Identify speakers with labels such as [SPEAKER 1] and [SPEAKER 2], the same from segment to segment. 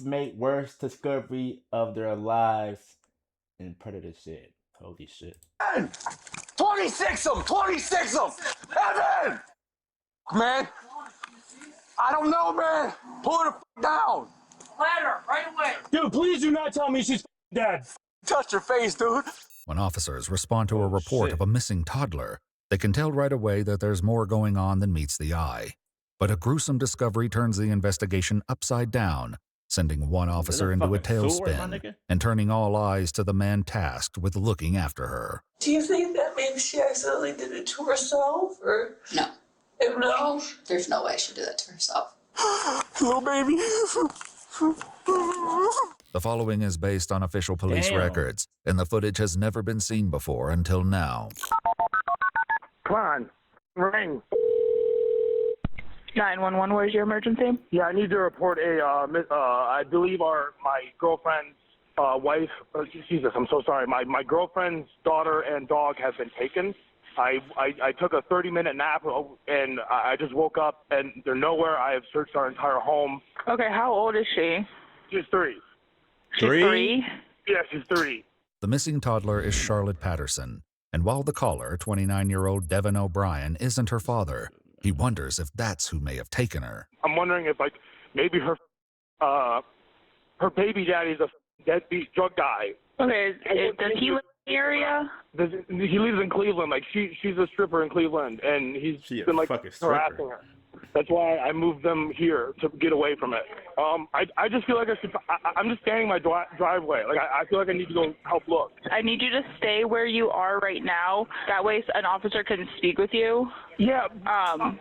[SPEAKER 1] make worst discovery of their lives in predator shit. Holy shit.
[SPEAKER 2] 26 of them! 26 of them! Evan! Man, I don't know, man. Pull her the f down.
[SPEAKER 3] Let her right away.
[SPEAKER 4] Dude, please do not tell me she's dead.
[SPEAKER 2] Touch her face, dude.
[SPEAKER 5] When officers respond to a report of a missing toddler, they can tell right away that there's more going on than meets the eye. But a gruesome discovery turns the investigation upside down, sending one officer into a tailspin and turning all eyes to the man tasked with looking after her.
[SPEAKER 6] Do you think that maybe she accidentally did it to herself, or?
[SPEAKER 7] No.
[SPEAKER 6] No?
[SPEAKER 7] There's no way she'd do that to herself.
[SPEAKER 2] Little baby.
[SPEAKER 5] The following is based on official police records, and the footage has never been seen before until now.
[SPEAKER 4] Come on, ring.
[SPEAKER 8] 911, where's your emergency?
[SPEAKER 4] Yeah, I need to report I believe my girlfriend's wife, Jesus, I'm so sorry. My girlfriend's daughter and dog have been taken. I took a 30-minute nap, and I just woke up, and they're nowhere. I have searched our entire home.
[SPEAKER 8] Okay, how old is she?
[SPEAKER 4] She's 3.
[SPEAKER 8] She's 3?
[SPEAKER 4] Yeah, she's 3.
[SPEAKER 5] The missing toddler is Charlotte Patterson, and while the caller, 29-year-old Devon O'Brien, isn't her father, he wonders if that's who may have taken her.
[SPEAKER 4] I'm wondering if, maybe her baby daddy's a deadbeat drug guy.
[SPEAKER 8] Okay, does he live in the area?
[SPEAKER 4] He lives in Cleveland. She's a stripper in Cleveland, and he's been harassing her. That's why I moved them here to get away from it. I just feel like I'm just standing in my driveway. I feel like I need to go help look.
[SPEAKER 8] I need you to stay where you are right now. That way an officer can speak with you.
[SPEAKER 4] Yeah.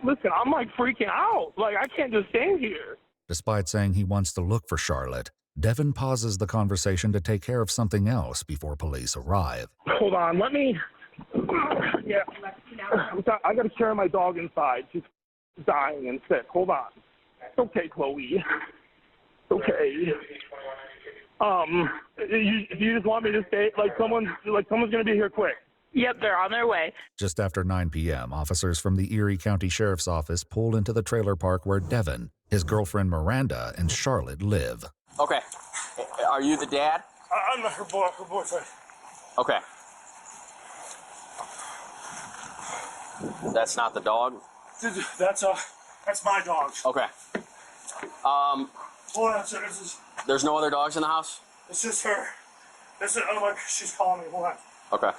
[SPEAKER 4] Listen, I'm freaking out. I can't just stand here.
[SPEAKER 5] Despite saying he wants to look for Charlotte, Devon pauses the conversation to take care of something else before police arrive.
[SPEAKER 4] Hold on, let me. Yeah. I got to carry my dog inside. She's dying and sick. Hold on. It's okay, Chloe. It's okay. You just want me to stay? Someone's gonna be here quick.
[SPEAKER 8] Yep, they're on their way.
[SPEAKER 5] Just after 9 p.m., officers from the Erie County Sheriff's Office pulled into the trailer park where Devon, his girlfriend Miranda, and Charlotte live.
[SPEAKER 2] Okay. Are you the dad?
[SPEAKER 4] I'm her boyfriend.
[SPEAKER 2] Okay. That's not the dog?
[SPEAKER 4] That's my dog.
[SPEAKER 2] Okay.
[SPEAKER 4] Hold on, sir.
[SPEAKER 2] There's no other dogs in the house?
[SPEAKER 4] This is her. She's calling me. Hold on.
[SPEAKER 2] Okay.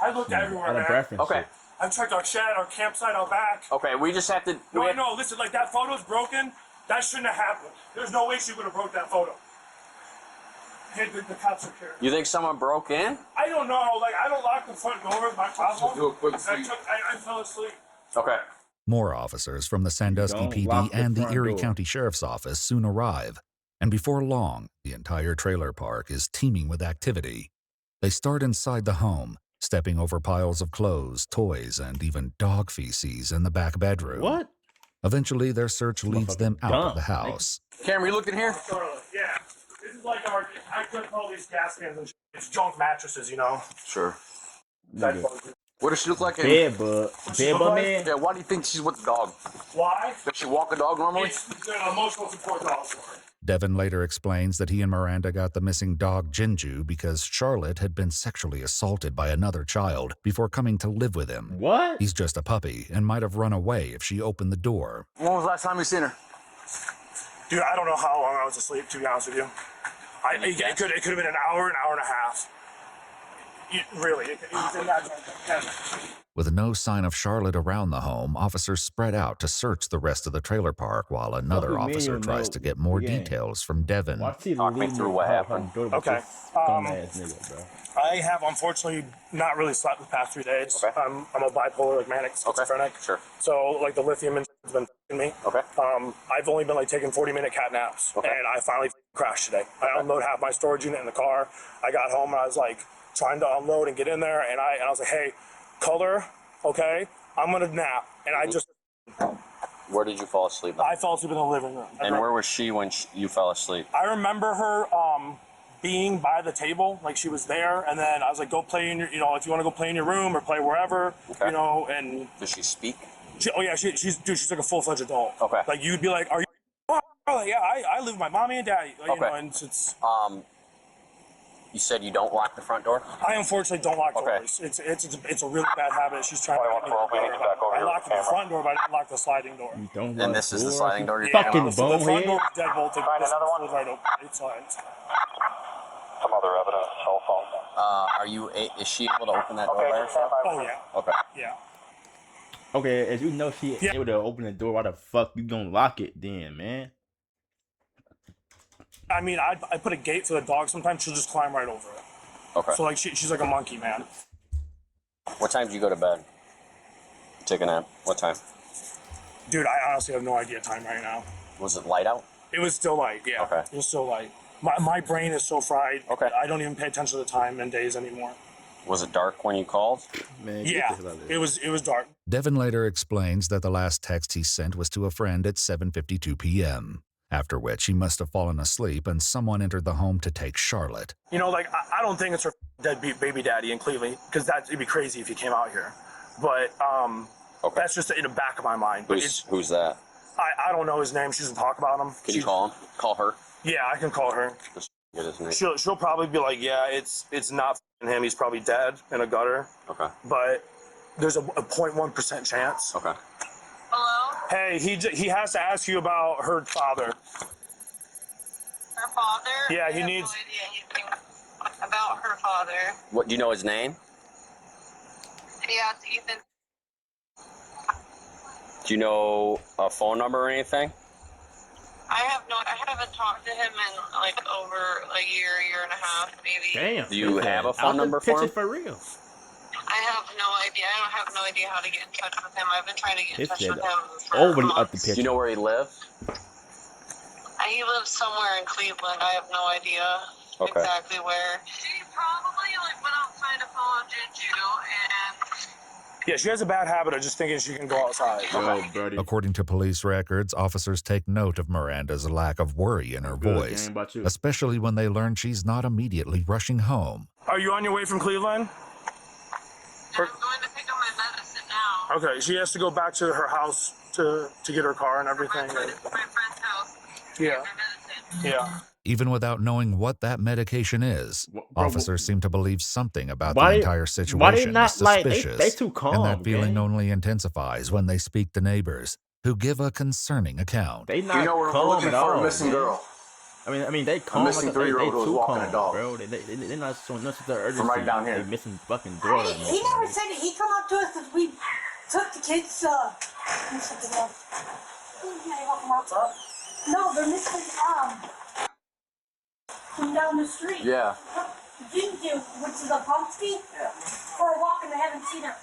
[SPEAKER 4] I looked everywhere, man.
[SPEAKER 2] Okay.
[SPEAKER 4] I checked our shed, our campsite, our back.
[SPEAKER 2] Okay, we just have to...
[SPEAKER 4] No, listen, that photo's broken. That shouldn't have happened. There's no way she would have broke that photo. Hey, the cops are here.
[SPEAKER 2] You think someone broke in?
[SPEAKER 4] I don't know. I don't lock the front door. My problem.
[SPEAKER 2] Do a quick sleep.
[SPEAKER 4] I fell asleep.
[SPEAKER 2] Okay.
[SPEAKER 5] More officers from the Sandusky PD and the Erie County Sheriff's Office soon arrive, and before long, the entire trailer park is teeming with activity. They start inside the home, stepping over piles of clothes, toys, and even dog feces in the back bedroom.
[SPEAKER 1] What?
[SPEAKER 5] Eventually, their search leads them out of the house.
[SPEAKER 2] Cameron, you looked in here?
[SPEAKER 4] Yeah. This is I took all these gas cans and it's junk mattresses, you know?
[SPEAKER 2] Sure. What does she look like?
[SPEAKER 1] Bed bug man?
[SPEAKER 2] Yeah, why do you think she's with the dog?
[SPEAKER 4] Why?
[SPEAKER 2] Does she walk a dog normally?
[SPEAKER 4] It's an emotional support dog for her.
[SPEAKER 5] Devon later explains that he and Miranda got the missing dog Jinju because Charlotte had been sexually assaulted by another child before coming to live with him.
[SPEAKER 1] What?
[SPEAKER 5] He's just a puppy and might have run away if she opened the door.
[SPEAKER 2] When was the last time you seen her?
[SPEAKER 4] Dude, I don't know how long I was asleep, to be honest with you. It could have been an hour and a half. Really, it was in that.
[SPEAKER 5] With no sign of Charlotte around the home, officers spread out to search the rest of the trailer park while another officer tries to get more details from Devon.
[SPEAKER 2] Talk me through what happened.
[SPEAKER 4] Okay. I have unfortunately not really slept the past 3 days.
[SPEAKER 2] Okay.
[SPEAKER 4] I'm a bipolar, manic schizophrenic.
[SPEAKER 2] Okay. Sure.
[SPEAKER 4] So the lithium has been f***ing me.
[SPEAKER 2] Okay.
[SPEAKER 4] I've only been taking 40-minute cat naps, and I finally crashed today. I unloaded half my storage unit in the car. I got home and I was trying to unload and get in there, and I was like, hey, color, okay, I'm gonna nap, and I just.
[SPEAKER 2] Where did you fall asleep?
[SPEAKER 4] I fell asleep in the living room.
[SPEAKER 2] And where was she when you fell asleep?
[SPEAKER 4] I remember her being by the table, she was there, and then I was like, go play in your, if you want to go play in your room or play wherever,
[SPEAKER 2] okay.
[SPEAKER 4] And.
[SPEAKER 2] Does she speak?
[SPEAKER 4] She's like a full-fledged adult.
[SPEAKER 2] Okay.
[SPEAKER 4] You'd be like, are you? Oh yeah, I live with my mommy and daddy. You
[SPEAKER 2] Okay.
[SPEAKER 4] know, and it's
[SPEAKER 2] You said you don't lock the front door?
[SPEAKER 4] I unfortunately don't lock
[SPEAKER 2] Okay.
[SPEAKER 4] doors. It's a really bad habit. She's trying to get me to do. I locked the front door, but I didn't lock the sliding door.
[SPEAKER 1] You don't
[SPEAKER 2] And
[SPEAKER 1] lock
[SPEAKER 2] this is the
[SPEAKER 1] doors,
[SPEAKER 2] sliding
[SPEAKER 1] you
[SPEAKER 2] door you're
[SPEAKER 1] fucking
[SPEAKER 2] talking
[SPEAKER 4] So the front door
[SPEAKER 1] bonehead.
[SPEAKER 4] is dead bolted.
[SPEAKER 2] Find
[SPEAKER 4] This
[SPEAKER 2] another
[SPEAKER 4] one's
[SPEAKER 2] one?
[SPEAKER 4] pulled right open. It slides.
[SPEAKER 9] Some other evidence, cell phone.
[SPEAKER 2] Is she able to open that door by herself?
[SPEAKER 4] Oh yeah,
[SPEAKER 2] Okay.
[SPEAKER 4] yeah.
[SPEAKER 1] Okay, as you know she
[SPEAKER 4] Yeah.
[SPEAKER 1] able to open the door, why the fuck you don't lock it then, man?
[SPEAKER 4] I mean, I put a gate for the dog. Sometimes she'll just climb right over it.
[SPEAKER 2] Okay.
[SPEAKER 4] So like she's like a monkey, man.
[SPEAKER 2] What time do you go to bed? Take a nap. What time?
[SPEAKER 4] Dude, I honestly have no idea time right now.
[SPEAKER 2] Was it light out?
[SPEAKER 4] It was still light, yeah.
[SPEAKER 2] Okay.
[SPEAKER 4] It was still light. My brain is so fried.
[SPEAKER 2] Okay.
[SPEAKER 4] I don't even pay attention to the time and days anymore.
[SPEAKER 2] Was it dark when you called?
[SPEAKER 1] Man, get
[SPEAKER 4] Yeah,
[SPEAKER 1] the hell out of there.
[SPEAKER 4] it was dark.
[SPEAKER 5] Devon later explains that the last text he sent was to a friend at 7:52 p.m., after which he must have fallen asleep and someone entered the home to take Charlotte.
[SPEAKER 4] You know, like, I don't think it's her deadbeat baby daddy in Cleveland, because it'd be crazy if he came out here. But
[SPEAKER 2] Okay.
[SPEAKER 4] that's just in the back of my mind. But
[SPEAKER 2] Who's that?
[SPEAKER 4] I don't know his name. She doesn't talk about him.
[SPEAKER 2] Can you call him? Call her.
[SPEAKER 4] Yeah, I can call her.
[SPEAKER 2] Just get his name.
[SPEAKER 4] She'll probably be like, yeah, it's not him. He's probably dead in a gutter.
[SPEAKER 2] Okay.
[SPEAKER 4] But there's a 0.1% chance.
[SPEAKER 2] Okay.
[SPEAKER 3] Hello?
[SPEAKER 4] Hey, he has to ask you about her father.
[SPEAKER 3] Her father?
[SPEAKER 4] Yeah,
[SPEAKER 3] I
[SPEAKER 4] he
[SPEAKER 3] have
[SPEAKER 4] needs-
[SPEAKER 3] no idea anything about her father.
[SPEAKER 2] What do you know his name?
[SPEAKER 3] Yeah, it's Ethan.
[SPEAKER 2] Do you know a phone number or anything?
[SPEAKER 3] I haven't talked to him in like over a year and a half, maybe.
[SPEAKER 1] Damn.
[SPEAKER 2] Do you have a phone
[SPEAKER 1] Out the
[SPEAKER 2] number for
[SPEAKER 1] picture
[SPEAKER 2] him?
[SPEAKER 1] for real?
[SPEAKER 3] I have no idea. I don't have no idea how to get in touch with him. I've been trying to get in
[SPEAKER 1] It
[SPEAKER 3] touch
[SPEAKER 1] said
[SPEAKER 3] with him for
[SPEAKER 1] over up the
[SPEAKER 3] months.
[SPEAKER 1] picture.
[SPEAKER 2] Do you know where he lived?
[SPEAKER 3] He lives somewhere in Cleveland. I have no idea
[SPEAKER 2] Okay.
[SPEAKER 3] exactly where. She probably like went outside to follow Juju and.
[SPEAKER 4] Yeah, she has a bad habit of just thinking she can go outside.
[SPEAKER 1] Yo, buddy.
[SPEAKER 5] According to police records, officers take note of Miranda's lack of worry in her
[SPEAKER 1] Good,
[SPEAKER 5] voice,
[SPEAKER 1] gang, about you.
[SPEAKER 5] especially when they learn she's not immediately rushing home.
[SPEAKER 4] Are you on your way from Cleveland?
[SPEAKER 3] I'm going to pick up my medicine now.
[SPEAKER 4] Okay, she has to go back to her house to get her car and everything.
[SPEAKER 3] I'm going to my friend's house.
[SPEAKER 4] Yeah,
[SPEAKER 3] My medicine.
[SPEAKER 4] yeah.
[SPEAKER 5] Even without knowing what that medication is,
[SPEAKER 1] Bro,
[SPEAKER 5] officers seem to believe something about
[SPEAKER 1] why
[SPEAKER 5] the
[SPEAKER 1] they-
[SPEAKER 5] entire
[SPEAKER 1] why
[SPEAKER 5] situation
[SPEAKER 1] they not
[SPEAKER 5] is
[SPEAKER 1] like
[SPEAKER 5] suspicious.
[SPEAKER 1] they too calm,
[SPEAKER 5] and that feeling
[SPEAKER 1] gang.
[SPEAKER 5] only intensifies when they speak to neighbors, who give a concerning account.
[SPEAKER 1] They not
[SPEAKER 2] You know, we're
[SPEAKER 1] calm
[SPEAKER 2] looking
[SPEAKER 1] at
[SPEAKER 2] for
[SPEAKER 1] all,
[SPEAKER 2] a missing
[SPEAKER 1] man.
[SPEAKER 2] girl.
[SPEAKER 1] I mean, they calm.
[SPEAKER 2] missing
[SPEAKER 1] Like, they
[SPEAKER 2] 3-year-old who was
[SPEAKER 1] too
[SPEAKER 2] walking a
[SPEAKER 1] calm,
[SPEAKER 2] dog.
[SPEAKER 1] bro. They're not showing nothing to urgency.
[SPEAKER 2] From right down here.
[SPEAKER 1] They missing fucking door.
[SPEAKER 6] He never said it. He come up to us because we took the kids. No, they're missing from down the street.
[SPEAKER 2] Yeah.
[SPEAKER 6] Didn't you? Which is a pumpkin? Yeah. For a walk and I haven't seen her.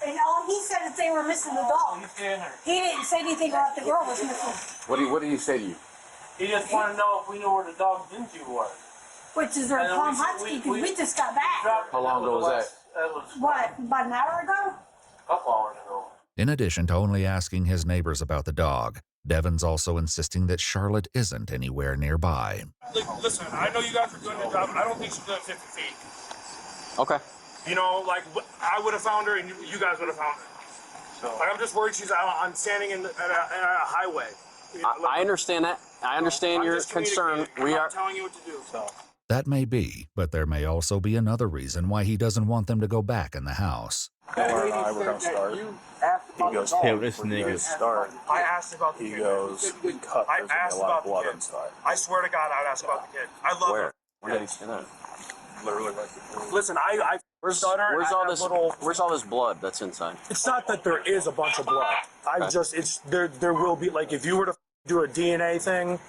[SPEAKER 6] And all he said is they were missing the dog. He didn't say anything about the girl was missing.
[SPEAKER 2] What did he say to you?
[SPEAKER 10] He just wanted to know if we knew where the dog Dinky was.
[SPEAKER 6] Which is their
[SPEAKER 10] And then
[SPEAKER 6] Palm
[SPEAKER 10] we-
[SPEAKER 6] Husky because
[SPEAKER 10] we-
[SPEAKER 6] we just got back.
[SPEAKER 2] How long ago was that?
[SPEAKER 10] That was
[SPEAKER 6] What, about an hour ago?
[SPEAKER 10] a couple hours ago.
[SPEAKER 5] In addition to only asking his neighbors about the dog, Devon's also insisting that Charlotte isn't anywhere nearby.
[SPEAKER 4] Listen, I know you guys are doing your job. I don't think she's doing 50 feet.
[SPEAKER 2] Okay.
[SPEAKER 4] You know, like, I would have found her and you guys would have found her.
[SPEAKER 10] So
[SPEAKER 4] Like, I'm just worried she's out. I'm standing at a highway.
[SPEAKER 2] I understand that. I understand
[SPEAKER 4] I'm
[SPEAKER 2] your
[SPEAKER 4] just
[SPEAKER 2] concern.
[SPEAKER 4] communicating.
[SPEAKER 2] We
[SPEAKER 4] I'm
[SPEAKER 2] are.
[SPEAKER 4] telling you what to do. So.
[SPEAKER 5] That may be, but there may also be another reason why he doesn't want them to go back in the house.
[SPEAKER 9] Laura and I were gonna start. He goes,
[SPEAKER 1] Hell, this
[SPEAKER 9] "When you
[SPEAKER 1] nigga.
[SPEAKER 9] guys start."
[SPEAKER 4] I asked about the
[SPEAKER 9] He
[SPEAKER 4] kid.
[SPEAKER 9] goes, "We cut.
[SPEAKER 4] I
[SPEAKER 9] There's gonna
[SPEAKER 4] asked
[SPEAKER 9] be a lot
[SPEAKER 4] about
[SPEAKER 9] of
[SPEAKER 4] the
[SPEAKER 9] blood
[SPEAKER 4] kid.
[SPEAKER 9] inside."
[SPEAKER 4] I swear to God, I would ask about the kid. I love
[SPEAKER 2] Where?
[SPEAKER 4] her.
[SPEAKER 2] Where did he say that?
[SPEAKER 9] Literally right before.
[SPEAKER 4] Listen, I
[SPEAKER 2] Where's
[SPEAKER 4] daughter
[SPEAKER 2] Where's
[SPEAKER 4] at
[SPEAKER 2] all
[SPEAKER 4] that
[SPEAKER 2] this?
[SPEAKER 4] little-
[SPEAKER 2] Where's all this blood that's inside?
[SPEAKER 4] It's not that there is a bunch of blood. I
[SPEAKER 2] Okay.
[SPEAKER 4] just, it's there will be, like, if you were to do a DNA thing,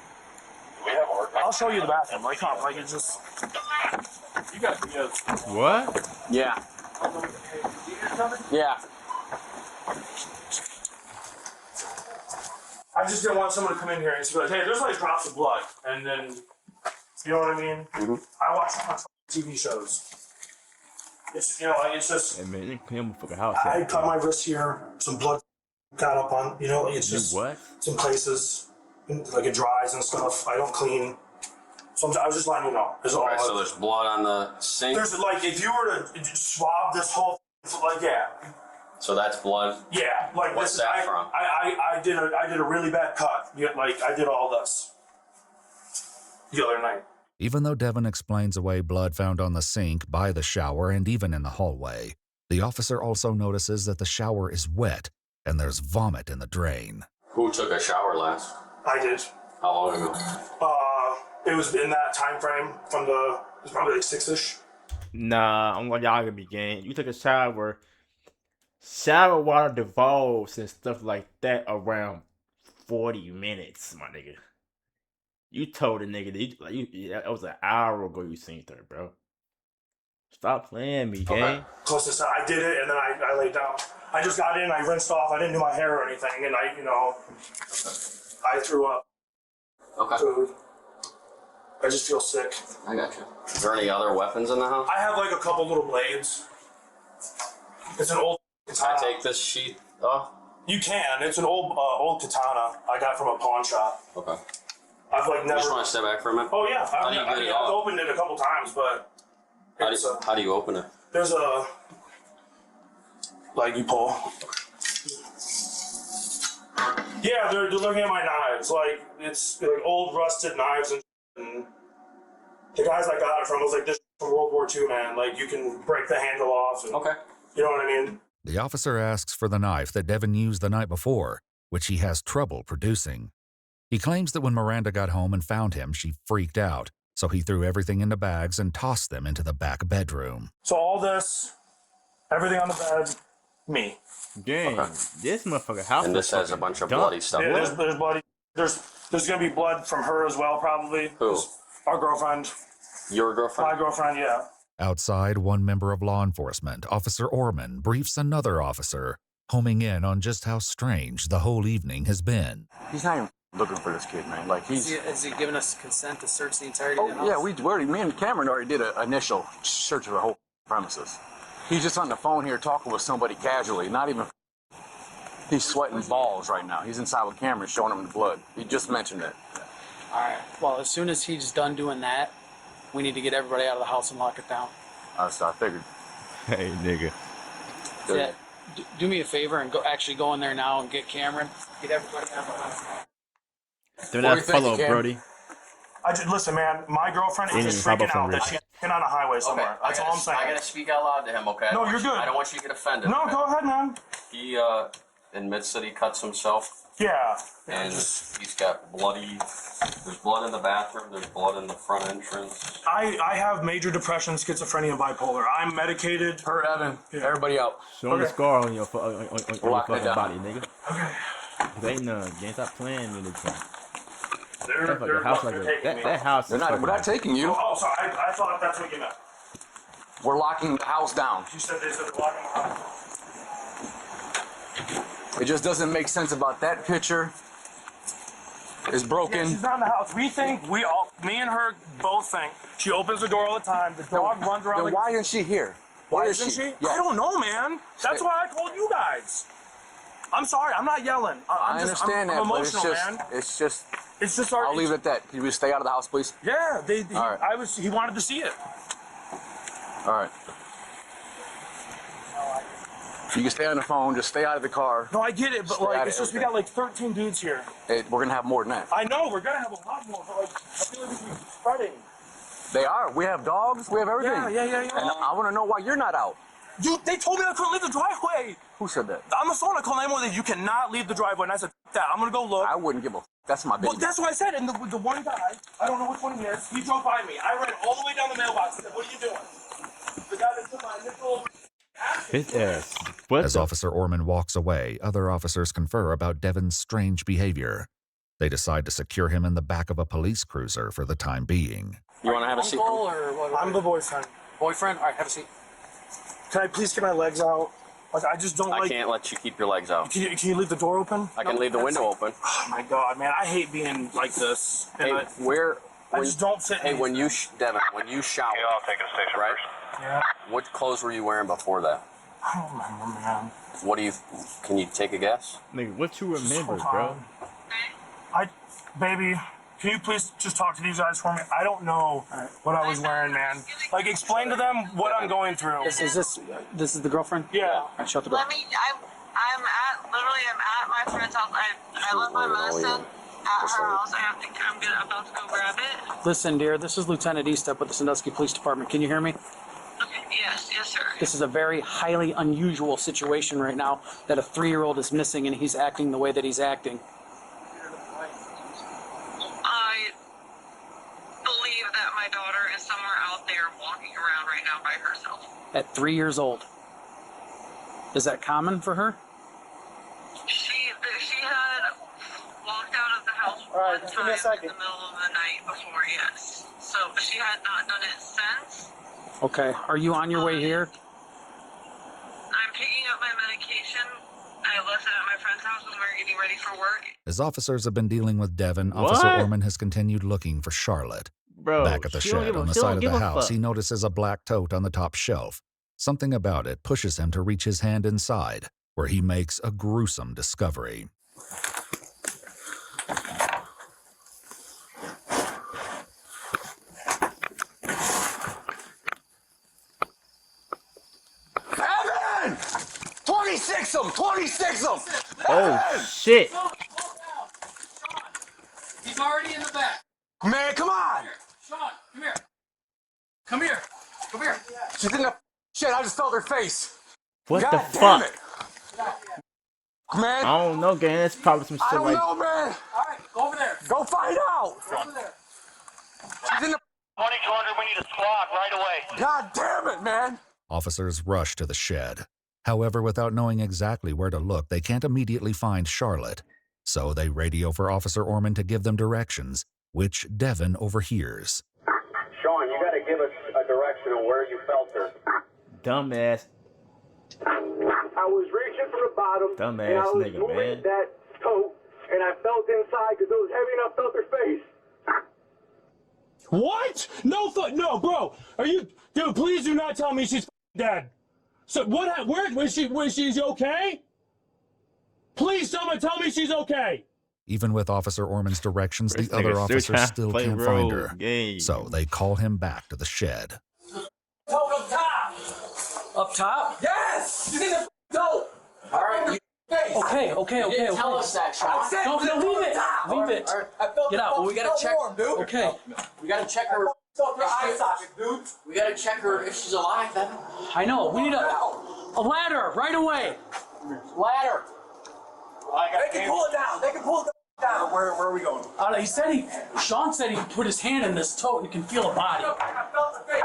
[SPEAKER 4] I'll show you the bathroom. Like, come, like, it's just.
[SPEAKER 10] You got videos.
[SPEAKER 1] What?
[SPEAKER 2] Yeah. Yeah.
[SPEAKER 4] I just didn't want someone to come in here and just be like, hey, there's like drops of blood. And then, you know what I mean?
[SPEAKER 2] Mm-hmm.
[SPEAKER 4] I watch a bunch of TV shows. It's, you know, like, it's just,
[SPEAKER 1] Hey, man, they clean the fucking house.
[SPEAKER 4] I
[SPEAKER 1] out.
[SPEAKER 4] cut my wrist here, some blood got up on, you know, it's
[SPEAKER 1] You
[SPEAKER 4] just
[SPEAKER 1] what?
[SPEAKER 4] some places, like it dries and stuff. I don't clean. So I was just letting you know. There's all.
[SPEAKER 2] Alright, so there's blood on the sink.
[SPEAKER 4] There's like, if you were to swab this whole, like, yeah,
[SPEAKER 2] So that's blood.
[SPEAKER 4] yeah, like
[SPEAKER 2] What's
[SPEAKER 4] this.
[SPEAKER 2] that from?
[SPEAKER 4] I did a really bad cut. Yeah, like I did all this.
[SPEAKER 11] the other night.
[SPEAKER 5] Even though Devon explains away blood found on the sink, by the shower, and even in the hallway, the officer also notices that the shower is wet and there's vomit in the drain.
[SPEAKER 9] Who took a shower last?
[SPEAKER 11] I did.
[SPEAKER 9] How long ago?
[SPEAKER 11] It was in that time frame from it was probably like 6-ish.
[SPEAKER 1] Nah, I'm like, y'all gonna be game. You took a shower. Shower water devolves and stuff like that around 40 minutes, my nigga. You told the nigga that that was an hour ago you seen her, bro. Stop playing me, gang.
[SPEAKER 11] Okay. Closest to, I did it and then I laid down. I just got in, I rinsed off, I didn't do my hair or anything, and I threw up.
[SPEAKER 9] Okay.
[SPEAKER 11] Food. I just feel sick.
[SPEAKER 9] I got you. Is there any other weapons in the house?
[SPEAKER 11] I have like a couple little blades. It's an old katana.
[SPEAKER 9] Can I take this sheet off?
[SPEAKER 11] You can. It's an old katana I got from a pawn shop.
[SPEAKER 9] Okay.
[SPEAKER 11] I've like
[SPEAKER 9] You
[SPEAKER 11] never.
[SPEAKER 9] just want to step back for a minute?
[SPEAKER 11] Oh yeah.
[SPEAKER 9] How do you get it off?
[SPEAKER 11] I've opened it a couple times, but
[SPEAKER 9] How do you open it?
[SPEAKER 11] there's a like you pull. Yeah, they're looking at my knives. Like it's like old rusted knives, and the guys I got it from was like, this is from World War II, man. Like you can break the handle off. And,
[SPEAKER 9] Okay.
[SPEAKER 11] You know what I mean?
[SPEAKER 5] The officer asks for the knife that Devon used the night before, which he has trouble producing. He claims that when Miranda got home and found him, she freaked out, so he threw everything into bags and tossed them into the back bedroom.
[SPEAKER 11] So all this, everything on the bed, me.
[SPEAKER 1] Gang, this motherfucker house.
[SPEAKER 9] And this has a bunch of bloody stuff.
[SPEAKER 11] Yeah, there's bloody. There's gonna be blood from her as well, probably.
[SPEAKER 9] Who?
[SPEAKER 11] Our girlfriend.
[SPEAKER 9] Your girlfriend?
[SPEAKER 11] My girlfriend, yeah.
[SPEAKER 5] Outside, one member of law enforcement, Officer Orman, briefs another officer, homing in on just how strange the whole evening has been.
[SPEAKER 2] He's not even looking for this kid, man. Like
[SPEAKER 12] Has he given us consent to search the entirety of the house?
[SPEAKER 2] yeah, we already, me and Cameron already did an initial search of the whole premises. He's just on the phone here talking with somebody casually, not even. He's sweating balls right now. He's inside with Cameron showing him the blood. He just mentioned it.
[SPEAKER 12] All right. Well, as soon as he's done doing that, we need to get everybody out of the house and lock it down.
[SPEAKER 2] I figured.
[SPEAKER 1] Hey, nigga.
[SPEAKER 12] Yeah. Do me a favor and go in there now and get Cameron. Get everybody out of the house.
[SPEAKER 1] Do not follow, Brody.
[SPEAKER 11] Listen, man. My girlfriend is just freaking out that she's on a highway somewhere. That's all I'm saying.
[SPEAKER 9] I gotta speak out loud to him, okay?
[SPEAKER 11] No, you're good.
[SPEAKER 9] I don't want you to get offended.
[SPEAKER 11] No,
[SPEAKER 9] okay?
[SPEAKER 11] go ahead, man.
[SPEAKER 9] He admits that he cuts himself.
[SPEAKER 11] Yeah.
[SPEAKER 9] And he's got there's blood in the bathroom, there's blood in the front entrance.
[SPEAKER 11] I have major depression, schizophrenia, and bipolar. I'm medicated.
[SPEAKER 2] Per Evan, everybody out.
[SPEAKER 1] Show me the scar on your fucking
[SPEAKER 2] down.
[SPEAKER 1] body, nigga.
[SPEAKER 11] Okay.
[SPEAKER 1] There ain't none. Gang, stop playing me this time.
[SPEAKER 11] They're
[SPEAKER 1] house like that house.
[SPEAKER 2] We're not taking you.
[SPEAKER 11] Oh, sorry. I thought that's what you meant.
[SPEAKER 2] We're locking the house down.
[SPEAKER 11] You said they said they're locking the house.
[SPEAKER 2] It just doesn't make sense about that picture. It's broken.
[SPEAKER 11] Yeah, she's not in the house. Me and her both think she opens the door all the time. The dog runs around.
[SPEAKER 2] Then why isn't she here?
[SPEAKER 11] Why isn't she?
[SPEAKER 2] Yeah.
[SPEAKER 11] I don't know, man. That's why I called you guys. I'm sorry. I'm not yelling.
[SPEAKER 2] I understand
[SPEAKER 11] I'm
[SPEAKER 2] that, but
[SPEAKER 11] emotional, man.
[SPEAKER 2] it's just.
[SPEAKER 11] Our.
[SPEAKER 2] I'll leave it at that. Can you stay out of the house, please?
[SPEAKER 11] Yeah,
[SPEAKER 2] All right.
[SPEAKER 11] He wanted to see it.
[SPEAKER 2] All right. You can stay on the phone. Just stay out of the car.
[SPEAKER 11] No, I get it, but it's just we got like 13 dudes here.
[SPEAKER 2] We're gonna have more than that.
[SPEAKER 11] I know we're gonna have a lot more, but I feel like we should be spreading.
[SPEAKER 2] They are. We have dogs. We have everything.
[SPEAKER 11] Yeah.
[SPEAKER 2] And I want to know why you're not out.
[SPEAKER 11] They told me I couldn't leave the driveway.
[SPEAKER 2] Who said that?
[SPEAKER 11] On the phone, I called 911 that you cannot leave the driveway, and I said, that. I'm gonna go look.
[SPEAKER 2] I wouldn't give a. That's my baby.
[SPEAKER 11] Well, that's what I said. And the one guy, I don't know which one he is, he drove by me. I ran all the way down the mailbox and said, what are you doing? The guy that took my initial.
[SPEAKER 1] His ass.
[SPEAKER 5] As Officer Orman walks away, other officers confer about Devon's strange behavior. They decide to secure him in the back of a police cruiser for the time being.
[SPEAKER 9] You want to have a seat?
[SPEAKER 12] Or what?
[SPEAKER 11] I'm the boyfriend.
[SPEAKER 12] Boyfriend? All right, have a seat.
[SPEAKER 11] Can I please get my legs out? Like, I just don't
[SPEAKER 9] I can't let you keep your legs out.
[SPEAKER 11] Can you leave the door open?
[SPEAKER 9] I can leave the window open.
[SPEAKER 11] Oh my God, man! I hate being like this.
[SPEAKER 9] Hey,
[SPEAKER 11] I just don't fit.
[SPEAKER 9] Hey, Devon, when you shower,
[SPEAKER 10] I'll take a station
[SPEAKER 9] right?
[SPEAKER 11] Yeah.
[SPEAKER 9] What clothes were you wearing before that?
[SPEAKER 11] I don't remember, man.
[SPEAKER 9] Can you take a guess?
[SPEAKER 1] Nigga, what you remember, bro?
[SPEAKER 11] Baby, can you please just talk to these guys for me? I don't know what I was wearing, man. Like, explain to them what I'm going through.
[SPEAKER 12] Is this is the girlfriend?
[SPEAKER 11] Yeah.
[SPEAKER 12] All right, shut the door.
[SPEAKER 3] I'm at my friend's house. I live by medicine, at her house. I'm about to go grab it.
[SPEAKER 12] Listen, dear, this is Lieutenant Eastep with the Sandusky Police Department. Can you hear me?
[SPEAKER 3] Okay, yes, sir.
[SPEAKER 12] This is a very highly unusual situation right now that a 3-year-old is missing and he's acting the way that he's acting.
[SPEAKER 3] I believe that my daughter is somewhere out there walking around right now by herself.
[SPEAKER 12] At 3 years old. Is that common for her?
[SPEAKER 3] She had walked out of the house one time in the middle of the night before, yes. So, but she had not done it since.
[SPEAKER 12] Okay. Are you on your way here?
[SPEAKER 3] I'm picking up my medication. I left it at my friend's house when we were getting ready for work.
[SPEAKER 5] As officers have been dealing with Devon,
[SPEAKER 1] What?
[SPEAKER 5] Officer Orman has continued looking for Charlotte.
[SPEAKER 1] Bro,
[SPEAKER 5] Back at the shed on the side of the house, he notices a black tote on the top shelf. Something about it pushes him to reach his hand inside, where he makes a gruesome discovery.
[SPEAKER 2] Evan! 26 of them! 26 of them!
[SPEAKER 1] Oh, shit.
[SPEAKER 12] He's already in the back.
[SPEAKER 2] Man, come on!
[SPEAKER 12] Sean, come here. Come here. Come here.
[SPEAKER 2] She's in the shit. I just felt her face.
[SPEAKER 1] What
[SPEAKER 2] God
[SPEAKER 1] the
[SPEAKER 2] damn
[SPEAKER 1] fuck?
[SPEAKER 2] it. Man,
[SPEAKER 1] I don't know, gang. That's probably some
[SPEAKER 2] I
[SPEAKER 1] shit
[SPEAKER 2] don't
[SPEAKER 1] like...
[SPEAKER 2] know, man.
[SPEAKER 12] All right, go over there.
[SPEAKER 2] Go find out.
[SPEAKER 12] Go over there.
[SPEAKER 2] She's in the...
[SPEAKER 10] 2200, we need a squad right away.
[SPEAKER 2] God damn it, man.
[SPEAKER 5] Officers rush to the shed. However, without knowing exactly where to look, they can't immediately find Charlotte. So they radio for Officer Orman to give them directions, which Devon overhears.
[SPEAKER 10] Sean, you gotta give us a direction on where you felt her.
[SPEAKER 1] Dumbass.
[SPEAKER 10] I was reaching for the bottom,
[SPEAKER 1] Dumbass
[SPEAKER 10] and I was
[SPEAKER 1] nigga,
[SPEAKER 10] moving
[SPEAKER 1] man.
[SPEAKER 10] that tote, and I felt inside because it was heavy and I felt her face.
[SPEAKER 11] What? No, bro. Are you, dude? Please do not tell me she's dead. So what? Where was she? Was she okay? Please, someone tell me she's okay.
[SPEAKER 5] Even with Officer Orman's directions,
[SPEAKER 1] This
[SPEAKER 5] the other
[SPEAKER 1] nigga
[SPEAKER 5] officers still
[SPEAKER 1] play
[SPEAKER 5] can't find
[SPEAKER 1] role
[SPEAKER 5] her.
[SPEAKER 1] game.
[SPEAKER 5] So they call him back to the shed.
[SPEAKER 12] Tote up top. Up top?
[SPEAKER 2] Yes! She's in the tote.
[SPEAKER 12] All right. Okay.
[SPEAKER 2] Tell us that, Sean.
[SPEAKER 12] No, leave it. Leave it. Get out. We gotta check.
[SPEAKER 2] Warm, dude.
[SPEAKER 12] Okay.
[SPEAKER 2] We gotta check her. Eye socket, dude. We gotta check her if she's alive, Evan.
[SPEAKER 12] I know. We need a ladder right away.
[SPEAKER 2] Ladder. They can pull it down. They can pull it down. Where are we going?
[SPEAKER 12] He said Sean said he put his hand in this tote and he can feel a body.
[SPEAKER 2] I felt the face.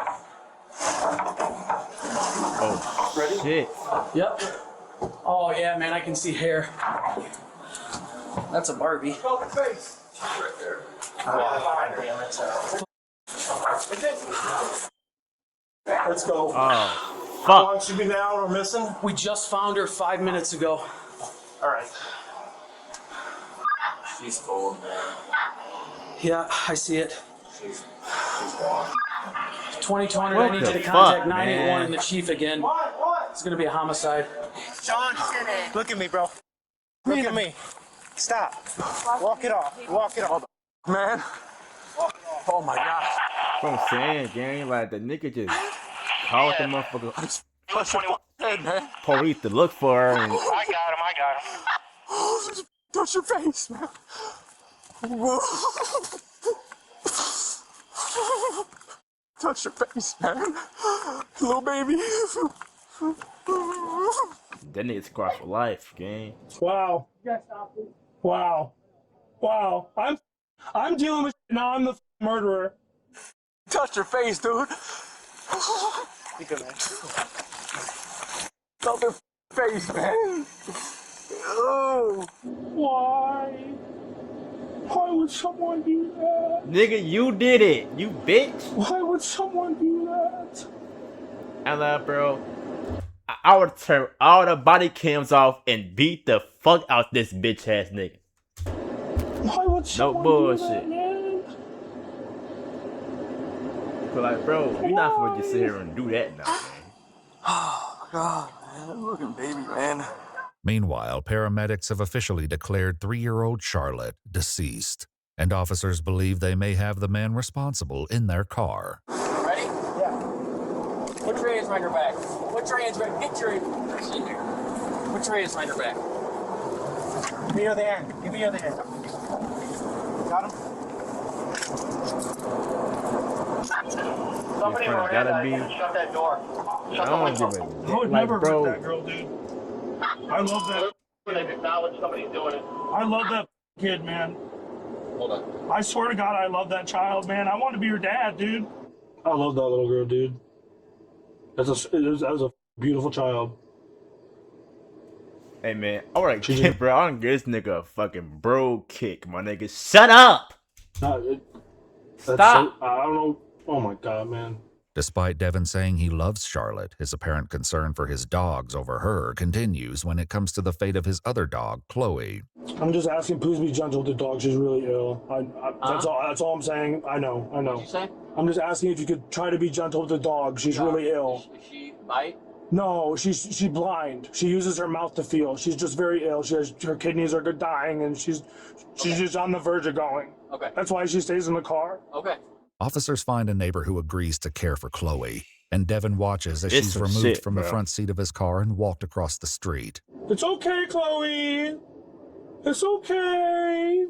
[SPEAKER 1] Oh, shit.
[SPEAKER 12] Yep. Oh yeah, man, I can see hair. That's a Barbie.
[SPEAKER 2] Felt the face. Right there.
[SPEAKER 11] Let's go.
[SPEAKER 1] Oh,
[SPEAKER 11] How
[SPEAKER 1] fuck.
[SPEAKER 11] long she been down or missing?
[SPEAKER 12] We just found her 5 minutes ago.
[SPEAKER 11] All right.
[SPEAKER 2] She's cold, man.
[SPEAKER 12] Yeah, I see it.
[SPEAKER 2] She's gone.
[SPEAKER 12] 2200,
[SPEAKER 1] What
[SPEAKER 12] I need
[SPEAKER 1] the
[SPEAKER 12] you to contact
[SPEAKER 1] fuck,
[SPEAKER 12] 981
[SPEAKER 1] man?
[SPEAKER 12] and the chief again. It's gonna be a homicide.
[SPEAKER 10] Sean, look at me, bro. Look at me. Stop. Walk it off. Walk it off.
[SPEAKER 2] Man. Oh my gosh.
[SPEAKER 1] That's what I'm saying, gang. Like, the nigga just called the motherfucker
[SPEAKER 2] Touch your head, man.
[SPEAKER 1] police to look for her. And
[SPEAKER 10] I got him.
[SPEAKER 2] Oh, just touch your face, man. Touch your face, man. Little baby.
[SPEAKER 1] that nigga's crossed for life, gang.
[SPEAKER 11] Wow. Wow. Wow. I'm dealing with now. I'm the murderer.
[SPEAKER 2] Touch your face, dude.
[SPEAKER 10] You good, man?
[SPEAKER 2] Felt her face, man. Oh.
[SPEAKER 11] Why? Why would someone do that?
[SPEAKER 1] Nigga, you did it. You bitch.
[SPEAKER 11] Why would someone do that?
[SPEAKER 1] I love, bro. I would turn all the body cams off and beat the fuck out this bitch ass nigga.
[SPEAKER 11] Why would someone
[SPEAKER 1] bullshit.
[SPEAKER 11] do that, man?
[SPEAKER 1] But like, bro, you're not supposed to just sit here and do that now, man.
[SPEAKER 2] Oh, God, man. Looking baby, man.
[SPEAKER 5] Meanwhile, paramedics have officially declared 3-year-old Charlotte deceased, and officers believe they may have the man responsible in their car.
[SPEAKER 2] Ready? Yeah. Put your hands behind your back. Put your hands behind. Get your hands. Put your hands behind your back.
[SPEAKER 10] Give me your other hand. Give me your other hand. Got him? Somebody
[SPEAKER 1] gotta be.
[SPEAKER 10] shut that door. Shut
[SPEAKER 1] I
[SPEAKER 10] the
[SPEAKER 1] don't
[SPEAKER 10] window.
[SPEAKER 1] give a
[SPEAKER 11] I would
[SPEAKER 1] like,
[SPEAKER 11] never
[SPEAKER 1] bro.
[SPEAKER 11] hurt that girl, dude. I love that.
[SPEAKER 10] They've acknowledged somebody's doing it.
[SPEAKER 11] I love that kid, man.
[SPEAKER 2] Hold on.
[SPEAKER 11] I swear to God, I love that child, man. I want to be your dad, dude. I love that little girl, dude. That's a beautiful child.
[SPEAKER 1] Hey man, alright, bro. I don't give this nigga a fucking bro kick, my nigga. Shut up! Stop!
[SPEAKER 11] I don't know. Oh my God, man.
[SPEAKER 5] Despite Devon saying he loves Charlotte, his apparent concern for his dogs over her continues when it comes to the fate of his other dog, Chloe.
[SPEAKER 11] I'm just asking, please be gentle with the dog. She's really ill. That's all. That's all I'm saying. I know.
[SPEAKER 12] What'd you say?
[SPEAKER 11] I'm just asking if you could try to be gentle with the dog. She's really ill.
[SPEAKER 12] Does she bite?
[SPEAKER 11] No, she's blind. She uses her mouth to feel. She's just very ill. Her kidneys are dying, and she's just on the verge of going.
[SPEAKER 12] Okay.
[SPEAKER 11] That's why she stays in the car.
[SPEAKER 12] Okay.
[SPEAKER 5] Officers find a neighbor who agrees to care for Chloe, and Devon watches as
[SPEAKER 1] It's
[SPEAKER 5] she's
[SPEAKER 1] some
[SPEAKER 5] removed
[SPEAKER 1] shit,
[SPEAKER 5] from the
[SPEAKER 1] bro.
[SPEAKER 5] front seat of his car and walked across the street.
[SPEAKER 11] It's okay, Chloe. It's okay.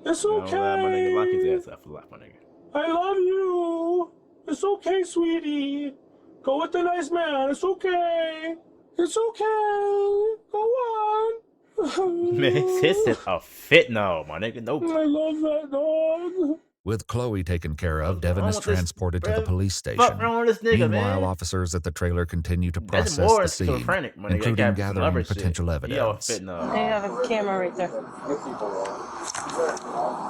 [SPEAKER 11] It's okay.
[SPEAKER 1] My nigga, lock his ass up for life, my nigga.
[SPEAKER 11] I love you. It's okay, sweetie. Go with the nice man. It's okay. It's okay. Go on.
[SPEAKER 1] Man, this is a fit now, my nigga. Nope.
[SPEAKER 11] I love that dog.
[SPEAKER 5] With Chloe taken care of, Devon is
[SPEAKER 1] wrong with this,
[SPEAKER 5] transported to the
[SPEAKER 1] bruh?
[SPEAKER 5] police station.
[SPEAKER 1] Fuck wrong with this nigga,
[SPEAKER 5] Meanwhile,
[SPEAKER 1] man?
[SPEAKER 5] officers at the trailer continue to
[SPEAKER 1] That's
[SPEAKER 5] process
[SPEAKER 1] more
[SPEAKER 5] the scene,
[SPEAKER 1] schizophrenic, my nigga. They
[SPEAKER 5] including
[SPEAKER 1] got some
[SPEAKER 5] gathering
[SPEAKER 1] other shit.
[SPEAKER 5] potential
[SPEAKER 1] He all
[SPEAKER 5] evidence.
[SPEAKER 1] fit now.
[SPEAKER 6] They have a camera right there.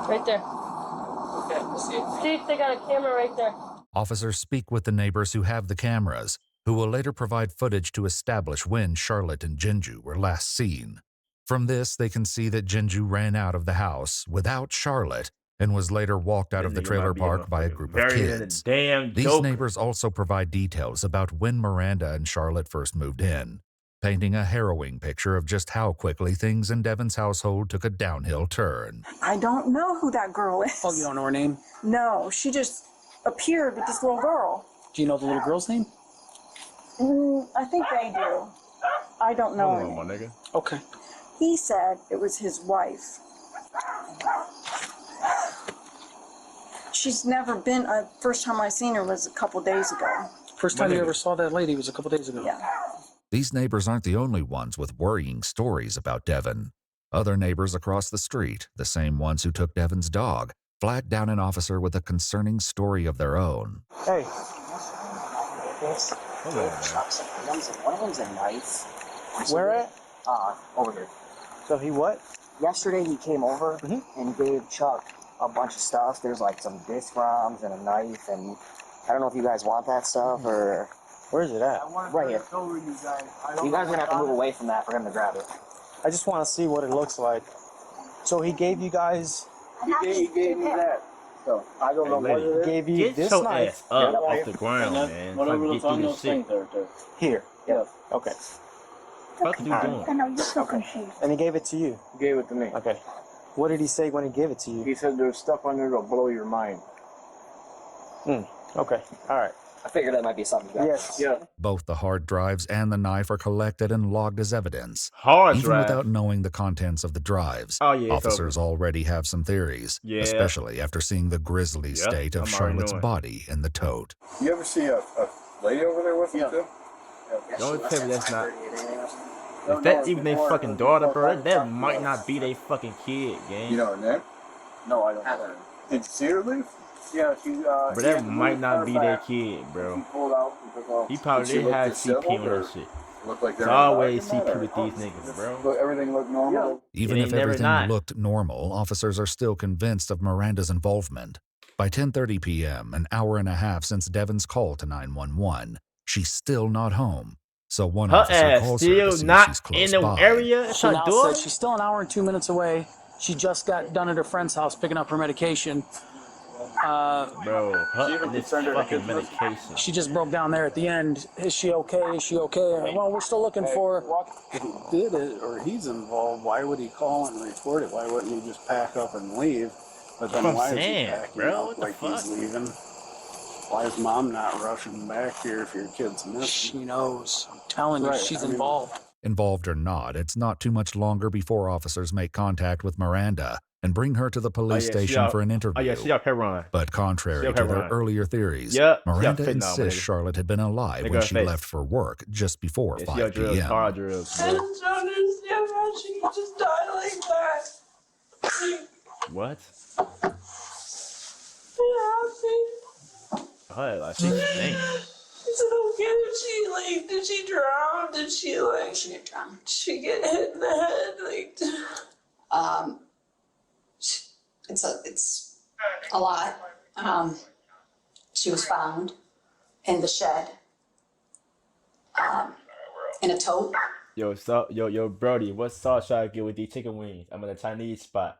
[SPEAKER 6] Right there. See if they got a camera right there.
[SPEAKER 5] Officers speak with the neighbors who have the cameras, who will later provide footage to establish when Charlotte and Jinju were last seen. From this, they can see that Jinju ran out of the house without Charlotte and was later walked out of the trailer park by a group of kids. These neighbors also provide details about when Miranda and Charlotte first moved in, painting a harrowing picture of just how quickly things in Devon's household took a downhill turn.
[SPEAKER 13] I don't know who that girl is.
[SPEAKER 12] Oh, you don't know her name?
[SPEAKER 13] No, she just appeared with this little girl.
[SPEAKER 12] Do you know the little girl's name?
[SPEAKER 13] I think they do. I don't know her name.
[SPEAKER 1] My nigga.
[SPEAKER 12] Okay.
[SPEAKER 13] He said it was his wife. She's never been. First time I seen her was a couple days ago.
[SPEAKER 12] First time you ever saw that lady was a couple days ago.
[SPEAKER 13] Yeah.
[SPEAKER 5] These neighbors aren't the only ones with worrying stories about Devon. Other neighbors across the street, the same ones who took Devon's dog, flagged down an officer with a concerning story of their own.
[SPEAKER 10] Hey.
[SPEAKER 14] One of them's a knife.
[SPEAKER 10] Where at?
[SPEAKER 14] Over here.
[SPEAKER 10] So he what?
[SPEAKER 14] Yesterday he came over and gave Chuck a bunch of stuff. There's like some disc ROMs and a knife, and I don't know if you guys want that stuff or...
[SPEAKER 10] Where is it at?
[SPEAKER 14] Right here. You guys are gonna have to move away from that for him to grab it.
[SPEAKER 10] I just want to see what it looks like. So he gave you guys...
[SPEAKER 14] He gave me that. So I don't know what it is.
[SPEAKER 10] Gave you
[SPEAKER 1] Get
[SPEAKER 10] this
[SPEAKER 1] your
[SPEAKER 10] knife.
[SPEAKER 1] ass up off the ground, man.
[SPEAKER 14] Whatever
[SPEAKER 1] Get through this shit.
[SPEAKER 10] Here.
[SPEAKER 14] Yeah.
[SPEAKER 10] Okay.
[SPEAKER 1] What you doing?
[SPEAKER 6] I know you're so confused.
[SPEAKER 10] And he gave it to you.
[SPEAKER 14] He gave it to me.
[SPEAKER 10] Okay. What did he say when he gave it to you?
[SPEAKER 14] He said there's stuff on there that'll blow your mind.
[SPEAKER 10] Okay. All right.
[SPEAKER 14] I figured that might be something.
[SPEAKER 10] Yes.
[SPEAKER 14] Yeah.
[SPEAKER 5] Both the hard drives and the knife are collected and logged as evidence.
[SPEAKER 1] Hard
[SPEAKER 5] Even
[SPEAKER 1] drive.
[SPEAKER 5] without knowing the contents of the drives,
[SPEAKER 1] Oh, yeah, it's
[SPEAKER 5] officers already have some theories,
[SPEAKER 1] Yeah.
[SPEAKER 5] especially after seeing the grisly state of
[SPEAKER 1] I'm already
[SPEAKER 5] Charlotte's
[SPEAKER 1] knowing.
[SPEAKER 5] body in the tote.
[SPEAKER 2] You ever see a lady over there with him too?
[SPEAKER 1] Don't tell me that's not. If that's even their fucking daughter, bro, that might not be their fucking kid, gang.
[SPEAKER 2] You know her name?
[SPEAKER 14] No, I don't know.
[SPEAKER 2] Did you see her leave?
[SPEAKER 14] Yeah, she.
[SPEAKER 1] But that might not be their kid, bro.
[SPEAKER 14] Pulled out and took off.
[SPEAKER 1] He probably did have CP on that shit.
[SPEAKER 2] Look like
[SPEAKER 1] It's
[SPEAKER 2] they're
[SPEAKER 1] always CP with these niggas, bro.
[SPEAKER 2] But everything looked normal.
[SPEAKER 5] Even
[SPEAKER 1] It
[SPEAKER 5] if
[SPEAKER 1] ain't never
[SPEAKER 5] everything
[SPEAKER 1] not.
[SPEAKER 5] looked normal, officers are still convinced of Miranda's involvement. By 10:30 p.m., an hour and a half since Devon's call to 911, she's still not home. So one
[SPEAKER 1] Her
[SPEAKER 5] officer
[SPEAKER 1] ass
[SPEAKER 5] calls her to
[SPEAKER 1] still
[SPEAKER 5] see if
[SPEAKER 1] not
[SPEAKER 5] she's
[SPEAKER 1] in
[SPEAKER 5] close
[SPEAKER 1] the
[SPEAKER 5] by.
[SPEAKER 1] area. It's
[SPEAKER 12] She
[SPEAKER 1] her
[SPEAKER 12] now
[SPEAKER 1] daughter.
[SPEAKER 12] said she's still an hour and 2 minutes away. She just got done at her friend's house picking up her medication.
[SPEAKER 1] Bro, her this fucking medication.
[SPEAKER 12] She just broke down there at the end. Is she okay? Is she okay? Well, we're still looking for her.
[SPEAKER 15] If he did it or he's involved, why would he call and report it? Why wouldn't he just pack up and leave? But then
[SPEAKER 1] That's what I'm
[SPEAKER 15] why
[SPEAKER 1] saying,
[SPEAKER 15] is he packing
[SPEAKER 1] bro.
[SPEAKER 15] up
[SPEAKER 1] What the
[SPEAKER 15] like he's
[SPEAKER 1] fuck?
[SPEAKER 15] leaving? Why is mom not rushing back here if your kid's missing?
[SPEAKER 12] She knows. I'm telling you,
[SPEAKER 15] Right,
[SPEAKER 12] she's
[SPEAKER 15] I mean-
[SPEAKER 12] involved.
[SPEAKER 5] Involved or not, it's not too much longer before officers make contact with Miranda and bring her to the police station for an interview.
[SPEAKER 1] Oh yeah, she got heroin.
[SPEAKER 5] But contrary to their earlier theories,
[SPEAKER 1] Yep,
[SPEAKER 5] Miranda insists Charlotte had been alive when she left for work just before 5 p.m.
[SPEAKER 3] I just don't understand how she could just die like that.
[SPEAKER 1] What?
[SPEAKER 3] Yeah,
[SPEAKER 1] I think.
[SPEAKER 3] Is it okay if she, did she drown? Did she,
[SPEAKER 7] She didn't drown.
[SPEAKER 3] she get hit in the head?
[SPEAKER 7] It's a lot. She was found in the shed, in a tote.
[SPEAKER 1] Yo, Brody, what sauce should I get with these chicken wings? I'm at a Chinese spot.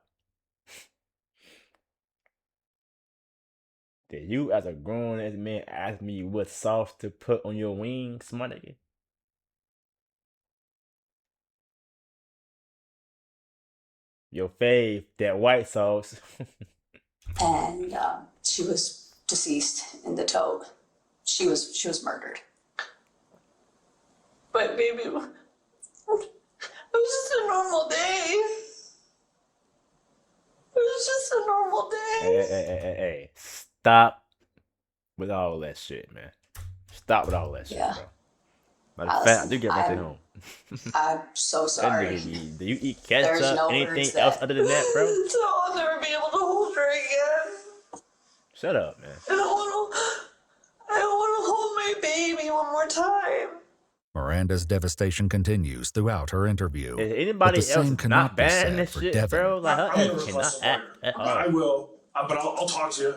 [SPEAKER 1] Did you, as a grown ass man, ask me what sauce to put on your wings, my nigga? Your fave, that white sauce.
[SPEAKER 7] And she was deceased in the tote. She was murdered.
[SPEAKER 3] But baby, it was just a normal day. It was just a normal day.
[SPEAKER 1] Hey. Stop with all that shit, man. Stop with all that shit, bro. Matter of fact, I do get right to home.
[SPEAKER 7] I'm so sorry.
[SPEAKER 1] Do you eat ketchup? Anything else other than that, bro?
[SPEAKER 3] So I'll never be able to hold her again.
[SPEAKER 1] Shut up, man.
[SPEAKER 3] And I want to hold my baby one more time.
[SPEAKER 5] Miranda's devastation continues throughout her interview.
[SPEAKER 1] Is anybody
[SPEAKER 5] but the
[SPEAKER 1] else
[SPEAKER 5] same cannot
[SPEAKER 1] not
[SPEAKER 5] be
[SPEAKER 1] bad
[SPEAKER 5] said
[SPEAKER 1] in this
[SPEAKER 5] for
[SPEAKER 1] shit,
[SPEAKER 5] Devon.
[SPEAKER 1] bro? Like, her
[SPEAKER 11] I'm gonna
[SPEAKER 1] ass
[SPEAKER 11] request
[SPEAKER 1] cannot
[SPEAKER 11] a
[SPEAKER 1] act
[SPEAKER 11] lawyer.
[SPEAKER 1] at all.
[SPEAKER 11] I will, but I'll talk to you.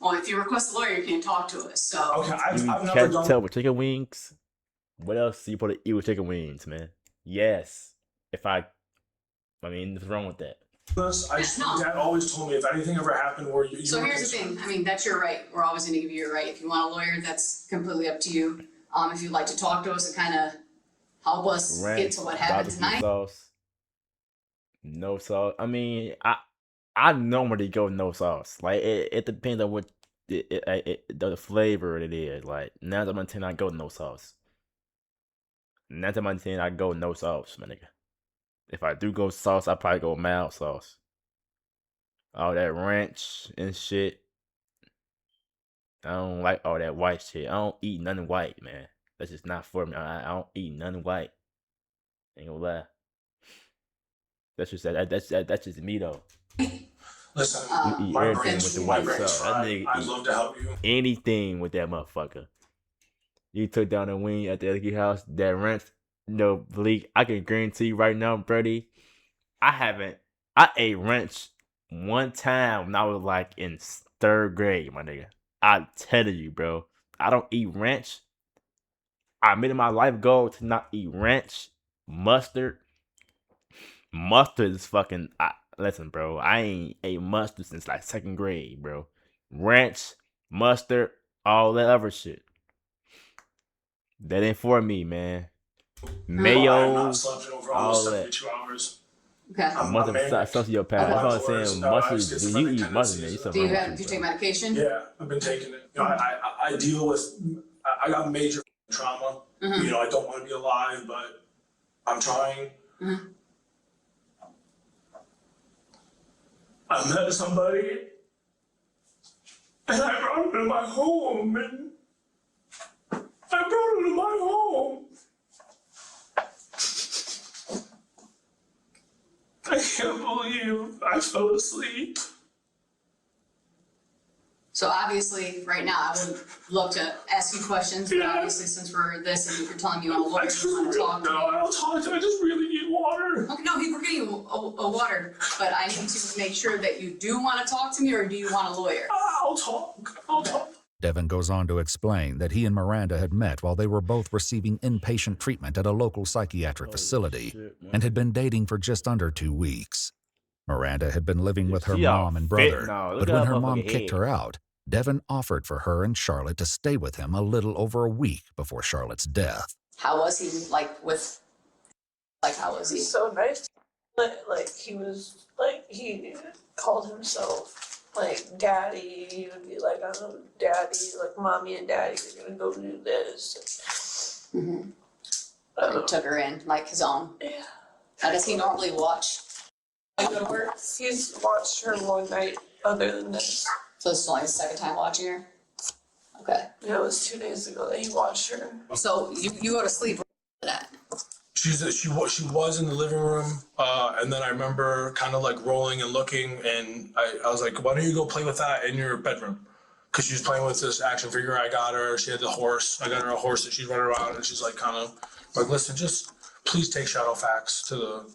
[SPEAKER 7] Well, if you request a lawyer, you can't talk to us. So
[SPEAKER 11] Okay, I've never
[SPEAKER 1] Catch
[SPEAKER 11] done.
[SPEAKER 1] tail with chicken wings. What else do you put to eat with chicken wings, man? Yes. I mean, what's wrong with that?
[SPEAKER 11] Dad always told me if anything ever happened where you.
[SPEAKER 7] So here's the thing. I mean, that's your right. We're always going to give you your right. If you want a lawyer, that's completely up to you. If you'd like to talk to us and kind of help us get to what happened
[SPEAKER 1] barbecue
[SPEAKER 7] tonight.
[SPEAKER 1] Sauce. No sauce. I mean, I normally go no sauce. Like it depends on what the flavor it is. Like 9 times out of 10, I go no sauce. 9 times out of 10, I go no sauce, my nigga. If I do go sauce, I probably go mild sauce. All that ranch and shit. I don't like all that white shit. I don't eat nothing white, man. That's just not for me. I don't eat nothing white. Ain't gonna lie. That's just me though.
[SPEAKER 11] Listen,
[SPEAKER 1] You eat
[SPEAKER 11] my
[SPEAKER 1] everything
[SPEAKER 11] brain's
[SPEAKER 1] with the
[SPEAKER 11] my
[SPEAKER 1] white
[SPEAKER 11] brain's
[SPEAKER 1] sauce. That
[SPEAKER 11] fried.
[SPEAKER 1] nigga
[SPEAKER 11] I'd
[SPEAKER 1] eat
[SPEAKER 11] love to help you.
[SPEAKER 1] anything with that motherfucker. You took down the wing at the Elkie house, that ranch, no bleak. I can guarantee you right now, Brody, I ate ranch one time when I was like in 3rd grade, my nigga. I tell you, bro. I don't eat ranch. I made it my life goal to not eat ranch, mustard. Mustard is fucking. Listen, bro. I ain't ate mustard since like 2nd grade, bro. Ranch, mustard, all that other shit. That ain't for me, man.
[SPEAKER 11] I have
[SPEAKER 1] Mayo,
[SPEAKER 11] not slept in over
[SPEAKER 1] all
[SPEAKER 11] almost
[SPEAKER 1] that.
[SPEAKER 11] 72 hours.
[SPEAKER 7] Okay.
[SPEAKER 1] Mustard sociopath. That's what I'm saying. Mustard. You eat mustard, man. You
[SPEAKER 7] Do
[SPEAKER 1] something
[SPEAKER 7] you
[SPEAKER 1] wrong
[SPEAKER 7] have?
[SPEAKER 1] with
[SPEAKER 7] Do
[SPEAKER 1] you,
[SPEAKER 7] you take
[SPEAKER 1] bro.
[SPEAKER 7] medication?
[SPEAKER 11] Yeah, I've been taking it. You know, I deal with. I got major trauma.
[SPEAKER 7] Mhm.
[SPEAKER 11] You know, I don't want to be alive, but I'm trying.
[SPEAKER 7] Mhm.
[SPEAKER 11] I met somebody, and I brought him to my home, and I brought him to my home. I can't believe I fell asleep.
[SPEAKER 7] So obviously, right now, I would love to ask you questions, but obviously, since we're this, and if you're telling me you want a lawyer, you want to talk to me.
[SPEAKER 11] No, I'll talk to you. I just really need water.
[SPEAKER 7] Okay, no, we're getting you a water, but I need to make sure that you do want to talk to me, or do you want a lawyer?
[SPEAKER 11] I'll talk.
[SPEAKER 5] Devon goes on to explain that he and Miranda had met while they were both receiving inpatient treatment at a local psychiatric facility and had been dating for just under 2 weeks. Miranda had been living with her
[SPEAKER 1] She all
[SPEAKER 5] mom and
[SPEAKER 1] fit
[SPEAKER 5] brother,
[SPEAKER 1] now. Look
[SPEAKER 5] but
[SPEAKER 1] at
[SPEAKER 5] when
[SPEAKER 1] her
[SPEAKER 5] her mom
[SPEAKER 1] motherfucking
[SPEAKER 5] kicked
[SPEAKER 1] head.
[SPEAKER 5] her out, Devon offered for her and Charlotte to stay with him a little over a week before Charlotte's death.
[SPEAKER 7] How was he, how was he?
[SPEAKER 3] So nice. Like he was, he called himself, daddy. He would be like, I'm daddy, mommy and daddy are gonna go do this.
[SPEAKER 7] Mm-hmm. He took her in, like his own.
[SPEAKER 3] Yeah.
[SPEAKER 7] Now, does he normally watch
[SPEAKER 3] He's watched her one night other than this.
[SPEAKER 7] So this is only his second time watching her? Okay.
[SPEAKER 3] Yeah, it was 2 days ago that he watched her.
[SPEAKER 7] So you go to sleep after that?
[SPEAKER 11] She was in the living room, and then I remember kind of like rolling and looking, and I was like, why don't you go play with that in your bedroom? Because she was playing with this action figure I got her. She had the horse. I got her a horse that she's running around, and she's like kind of like, listen, just please take Shadowfax to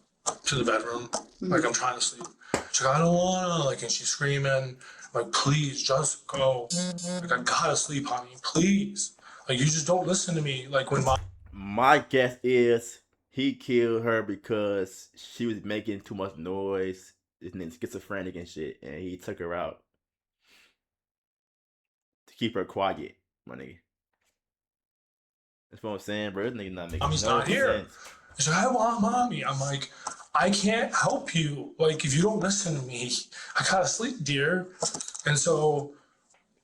[SPEAKER 11] the bedroom. Like, I'm trying to sleep. She's like, I don't wanna, like, and she's screaming, like, please just go. Like, I gotta sleep, honey, please. Like, you just don't listen to me. Like, when
[SPEAKER 1] my guess is he killed her because she was making too much noise and then schizophrenic and shit, and he took her out to keep her quiet, my nigga. That's what I'm saying, bro. This nigga not making
[SPEAKER 11] Mommy's
[SPEAKER 1] no
[SPEAKER 11] not here.
[SPEAKER 1] sense.
[SPEAKER 11] She's like, I want mommy. I'm like, I can't help you. Like, if you don't listen to me, I gotta sleep, dear. And so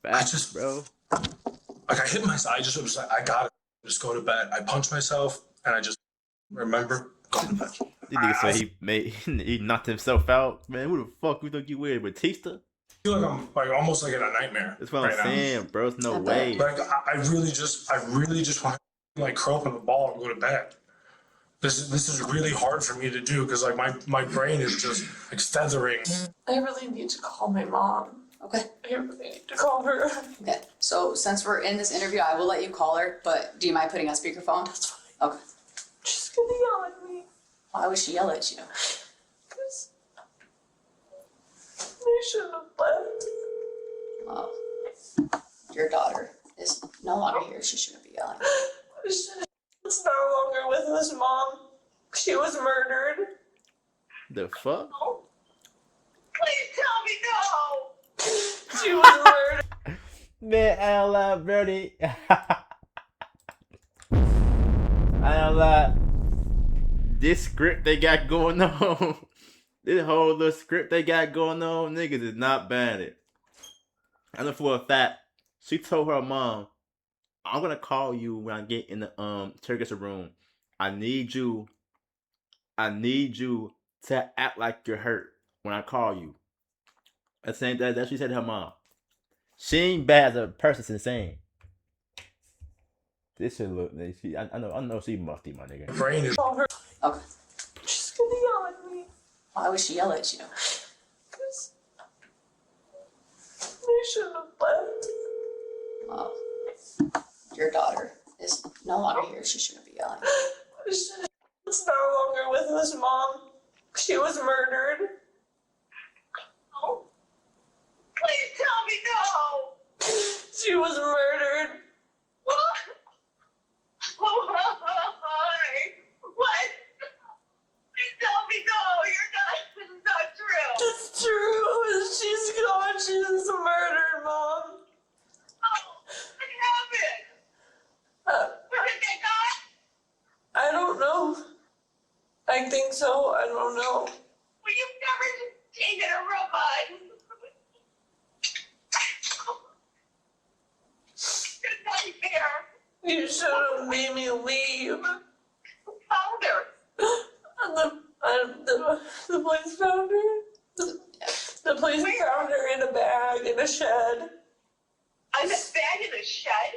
[SPEAKER 11] I just,
[SPEAKER 1] bro.
[SPEAKER 11] Like, I hit myself. I just was like, I gotta just go to bed. I punched myself, and I just remember going to bed.
[SPEAKER 1] This nigga said he knocked himself out. Man, who the fuck you think you with, Batista?
[SPEAKER 11] I feel like I'm like almost like in a nightmare.
[SPEAKER 1] That's what I'm saying, bro. It's no way.
[SPEAKER 11] Like, I really just want to like curl up in the ball and go to bed. This is really hard for me to do because like my brain is just like feathering.
[SPEAKER 3] I really need to call my mom.
[SPEAKER 7] Okay.
[SPEAKER 3] I really need to call her.
[SPEAKER 7] Okay. So since we're in this interview, I will let you call her, but do you mind putting on speakerphone? That's fine. Okay.
[SPEAKER 3] She's gonna yell at me.
[SPEAKER 7] Why would she yell at you?
[SPEAKER 3] Because I shouldn't have left.
[SPEAKER 7] Well, your daughter is no longer here. She shouldn't be yelling.
[SPEAKER 3] It's no longer with us, Mom. She was murdered.
[SPEAKER 1] The fuck?
[SPEAKER 3] Please tell me no. She was murdered.
[SPEAKER 1] Man, I don't lie, Brody. I don't lie. This script they got going on, this whole little script they got going on, niggas is not bad. I know for a fact, she told her mom, I'm gonna call you when I get in the Turkish room. I need you to act like you're hurt when I call you. That's same that she said to her mom. She ain't bad as a person, it's insane. This should look I know she musty, my nigga.
[SPEAKER 11] Brain is
[SPEAKER 7] Okay.
[SPEAKER 3] She's gonna yell at me.
[SPEAKER 7] Why would she yell at you?
[SPEAKER 3] Because I shouldn't have left.
[SPEAKER 7] Well, your daughter is no longer here. She shouldn't be yelling.
[SPEAKER 3] It's no longer with us, Mom. She was murdered. Please tell me no. She was murdered. What? What? Please tell me no. This is not true. It's true. She's gone. She's murdered, Mom. What happened? Where did they go? I don't know. I think so. I don't know. Well, you've never taken a robot. Nightmare. You should have made me leave. Who found her? The police found her. The police found her in a bag in a shed. In a bag in a shed?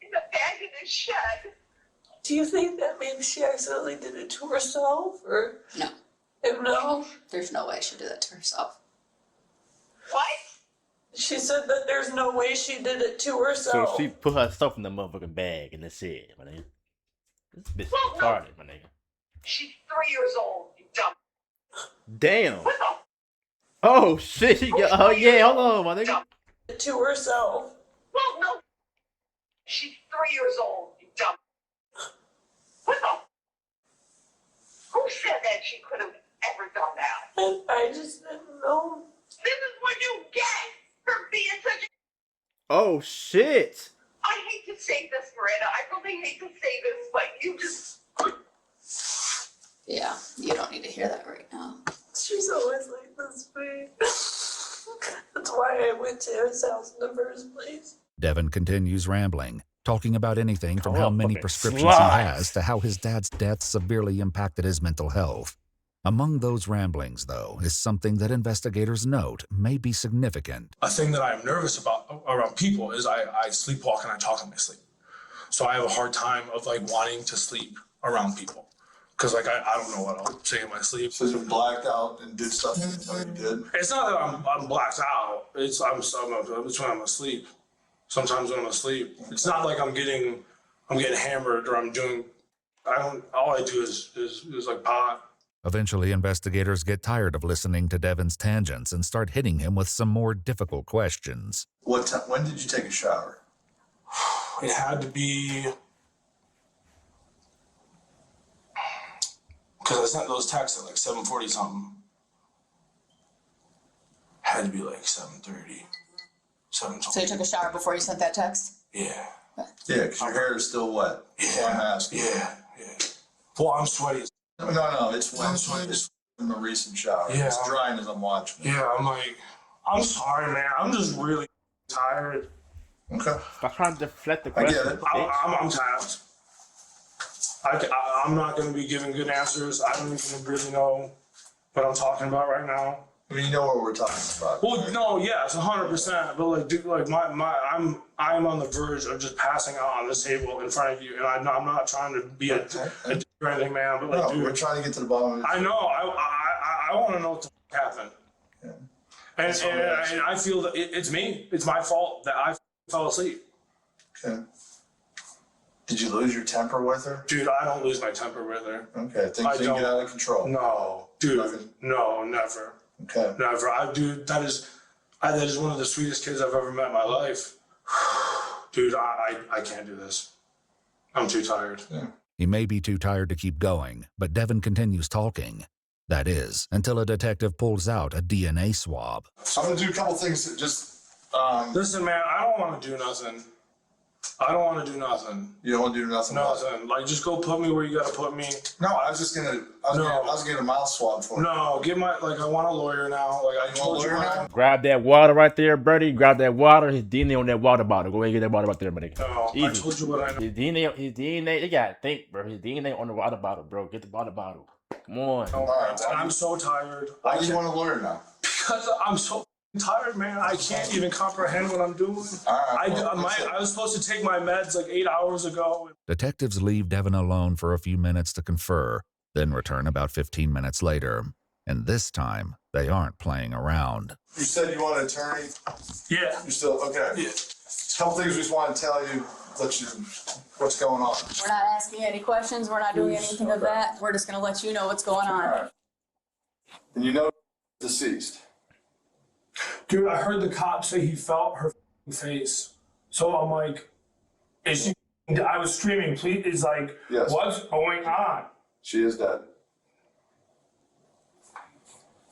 [SPEAKER 3] In a bag in a shed? Do you think that maybe she accidentally did it to herself, or
[SPEAKER 7] No.
[SPEAKER 3] No?
[SPEAKER 7] There's no way she'd do that to herself.
[SPEAKER 3] What? She said that there's no way she did it to herself.
[SPEAKER 1] So she put herself in the motherfucking bag and that's it, my nigga. This bitch retarded, my nigga.
[SPEAKER 3] She's 3 years old, you dumb.
[SPEAKER 1] Damn. Oh shit, she got. Oh yeah, hold on, my nigga.
[SPEAKER 3] To herself. Well, no. She's 3 years old, you dumb. What the? Who said that she could have ever done that? I just didn't know. This is what you get for being such a...
[SPEAKER 1] Oh shit.
[SPEAKER 3] I hate to say this, Miranda. I really hate to say this, but you just...
[SPEAKER 7] Yeah, you don't need to hear that right now.
[SPEAKER 3] She's always like this, babe. That's why I went to his house in the first place.
[SPEAKER 5] Devon continues rambling, talking about anything from how many prescriptions he has to how his dad's death severely impacted his mental health. Among those ramblings, though, is something that investigators note may be significant.
[SPEAKER 11] A thing that I'm nervous about around people is I sleepwalk and I talk in my sleep. So I have a hard time of like wanting to sleep around people. Because like I don't know what I'll say in my sleep.
[SPEAKER 16] So you blacked out and did stuff you didn't know you did?
[SPEAKER 11] It's not that I'm blacked out. It's when I'm asleep. Sometimes when I'm asleep. It's not like I'm getting hammered or all I do is like pot.
[SPEAKER 5] Eventually, investigators get tired of listening to Devon's tangents and start hitting him with some more difficult questions.
[SPEAKER 16] When did you take a shower?
[SPEAKER 11] It had to be, because I sent those texts at like 7:40 something. Had to be like 7:30, 7:20.
[SPEAKER 7] So you took a shower before you sent that text?
[SPEAKER 11] Yeah.
[SPEAKER 16] Yeah, because your hair is still wet.
[SPEAKER 11] Yeah.
[SPEAKER 16] I'm asking.
[SPEAKER 11] Yeah. Well, I'm sweaty.
[SPEAKER 16] No, it's wet. It's from a recent shower.
[SPEAKER 11] Yeah.
[SPEAKER 16] It's drying as I'm watching.
[SPEAKER 11] Yeah, I'm sorry, man. I'm just really tired.
[SPEAKER 16] Okay.
[SPEAKER 1] Stop trying to deflect the
[SPEAKER 16] I
[SPEAKER 1] question.
[SPEAKER 16] get it.
[SPEAKER 11] I'm tired. I'm not going to be giving good answers. I don't even really know what I'm talking about right now.
[SPEAKER 16] I mean, you know what we're talking about.
[SPEAKER 11] Well, right? No, yes, 100%. But like, dude, like I'm on the verge of just passing out on this table in front of you, and I'm not trying to be a dick or anything, man. But like,
[SPEAKER 16] no,
[SPEAKER 11] dude,
[SPEAKER 16] we're trying to get to the bottom of it.
[SPEAKER 11] I know. I want to know what the fuck happened. Yeah. And I feel that it's me. It's my fault that I fell asleep.
[SPEAKER 16] Okay. Did you lose your temper with her?
[SPEAKER 11] Dude, I don't lose my temper with her.
[SPEAKER 16] Okay, things didn't get out of control.
[SPEAKER 11] No, dude, no, never.
[SPEAKER 16] Okay.
[SPEAKER 11] Never. That is one of the sweetest kids I've ever met in my life. Dude, I can't do this. I'm too tired.
[SPEAKER 16] Yeah.
[SPEAKER 5] He may be too tired to keep going, but Devon continues talking. That is, until a detective pulls out a DNA swab.
[SPEAKER 16] So I'm going to do a couple things that just...
[SPEAKER 11] Listen, man, I don't want to do nothing. I don't want to do nothing.
[SPEAKER 16] You don't want to do nothing?
[SPEAKER 11] Nothing. Like, just go put me where you got to put me.
[SPEAKER 16] No, I was just going to... I was getting a mouth swab for you.
[SPEAKER 11] No, I want a lawyer now. Like, I told you now.
[SPEAKER 1] Grab that water right there, Birdie. Grab that water. His DNA on that water bottle. Go ahead and get that water right there, buddy.
[SPEAKER 11] No,
[SPEAKER 1] easy.
[SPEAKER 11] I told you what I know.
[SPEAKER 1] His DNA, they gotta think, bro. His DNA on the water bottle, bro. Get the water bottle. Come on.
[SPEAKER 11] No, right, I'm so tired.
[SPEAKER 16] Why do you want a lawyer now?
[SPEAKER 11] Because I'm so tired, man. I can't even comprehend what I'm doing. I was supposed to take my meds like 8 hours ago.
[SPEAKER 5] Detectives leave Devon alone for a few minutes to confer, then return about 15 minutes later. And this time, they aren't playing around.
[SPEAKER 16] You said you want an attorney?
[SPEAKER 11] Yeah.
[SPEAKER 16] You're still, okay.
[SPEAKER 11] Yeah.
[SPEAKER 16] A couple things we just want to tell you, let you what's going on.
[SPEAKER 7] We're not asking any questions. We're not doing anything of that. We're just going to let you know what's going on.
[SPEAKER 16] All right. And you know deceased.
[SPEAKER 11] Dude, I heard the cop say he felt her face. So I'm like, I was screaming, please, it's like,
[SPEAKER 16] yes.
[SPEAKER 11] What's going on?
[SPEAKER 16] She is dead.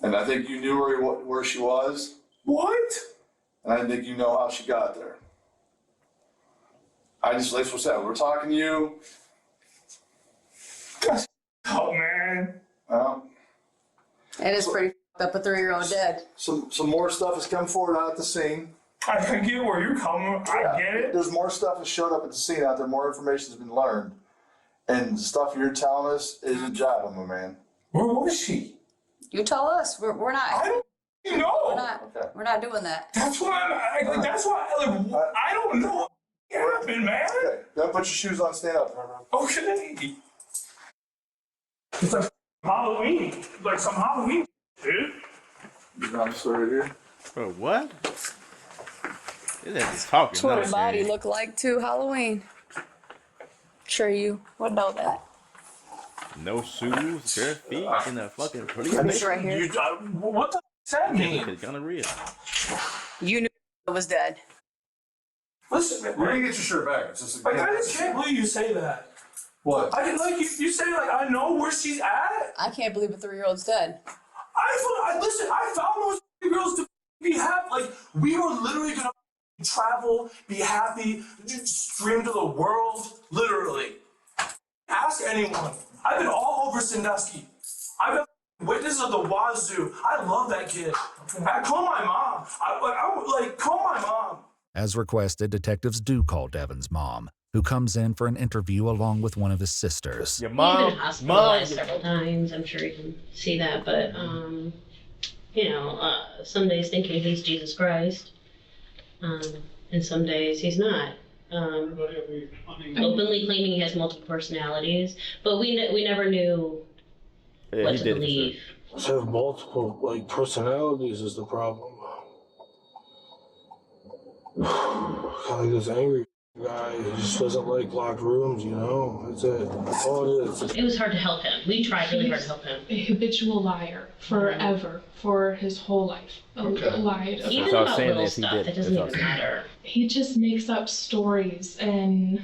[SPEAKER 16] And I think you knew where she was.
[SPEAKER 11] What?
[SPEAKER 16] And I think you know how she got there. Like what said, we're talking to you.
[SPEAKER 11] Oh, man.
[SPEAKER 16] Well,
[SPEAKER 7] it is pretty up a 3-year-old dead.
[SPEAKER 16] Some more stuff has come forward out at the scene.
[SPEAKER 11] I get where you're coming. I get it.
[SPEAKER 16] There's more stuff that showed up at the scene out there. More information has been learned. And the stuff you're telling us isn't jive, my man.
[SPEAKER 11] Where was she?
[SPEAKER 7] You tell us. We're not.
[SPEAKER 11] I don't know.
[SPEAKER 7] We're not doing that.
[SPEAKER 11] That's why I don't know what happened, man.
[SPEAKER 16] Okay. Don't put your shoes on. Stand up.
[SPEAKER 11] Okay. It's like Halloween. Like some Halloween, dude.
[SPEAKER 16] I'm sorry, dude.
[SPEAKER 1] Bro, what? This is talking.
[SPEAKER 7] That's what her body looked like too. Halloween. Sure, you would know that.
[SPEAKER 1] No shoes, bare feet, and a fucking police.
[SPEAKER 7] It's right here.
[SPEAKER 11] What the does that mean?
[SPEAKER 1] It's gonorrhea.
[SPEAKER 7] You knew it was dead.
[SPEAKER 11] Listen, man.
[SPEAKER 16] We're gonna get your shirt back. It's just
[SPEAKER 11] I just can't believe you say that.
[SPEAKER 16] What?
[SPEAKER 11] I didn't like you say like I know where she's at.
[SPEAKER 7] I can't believe a 3-year-old's dead.
[SPEAKER 11] Listen. I found those girls to be happy. Like we were literally gonna travel, be happy, stream to the world. Literally. Ask anyone. I've been all over Sandusky. I've been witnesses of the wazoo. I love that kid. I call my mom. Call my mom.
[SPEAKER 5] As requested, detectives do call Devon's mom, who comes in for an interview along with one of his sisters.
[SPEAKER 1] Your
[SPEAKER 17] He's
[SPEAKER 1] mom,
[SPEAKER 17] been hospitalized several times. I'm sure you can see that, but some days thinking he's Jesus Christ, and some days he's not. Openly claiming he has multiple personalities, but we never knew what to believe.
[SPEAKER 11] To have multiple personalities is the problem. Kind of like this angry guy who just doesn't like locked rooms, That's it. That's all it is.
[SPEAKER 17] It was hard to help him. We tried really hard to help him.
[SPEAKER 18] A habitual liar forever, for his whole life. Lied.
[SPEAKER 17] Even about little stuff that doesn't even matter.
[SPEAKER 18] He just makes up stories and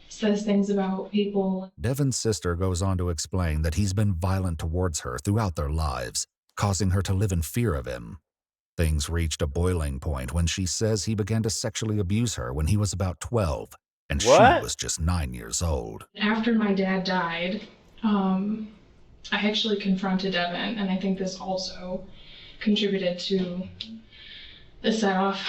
[SPEAKER 18] says things about people.
[SPEAKER 5] Devon's sister goes on to explain that he's been violent towards her throughout their lives, causing her to live in fear of him. Things reached a boiling point when she says he began to sexually abuse her when he was about 12, and she was just 9 years old.
[SPEAKER 18] After my dad died, I actually confronted Devon, and I think this also contributed to the set-off.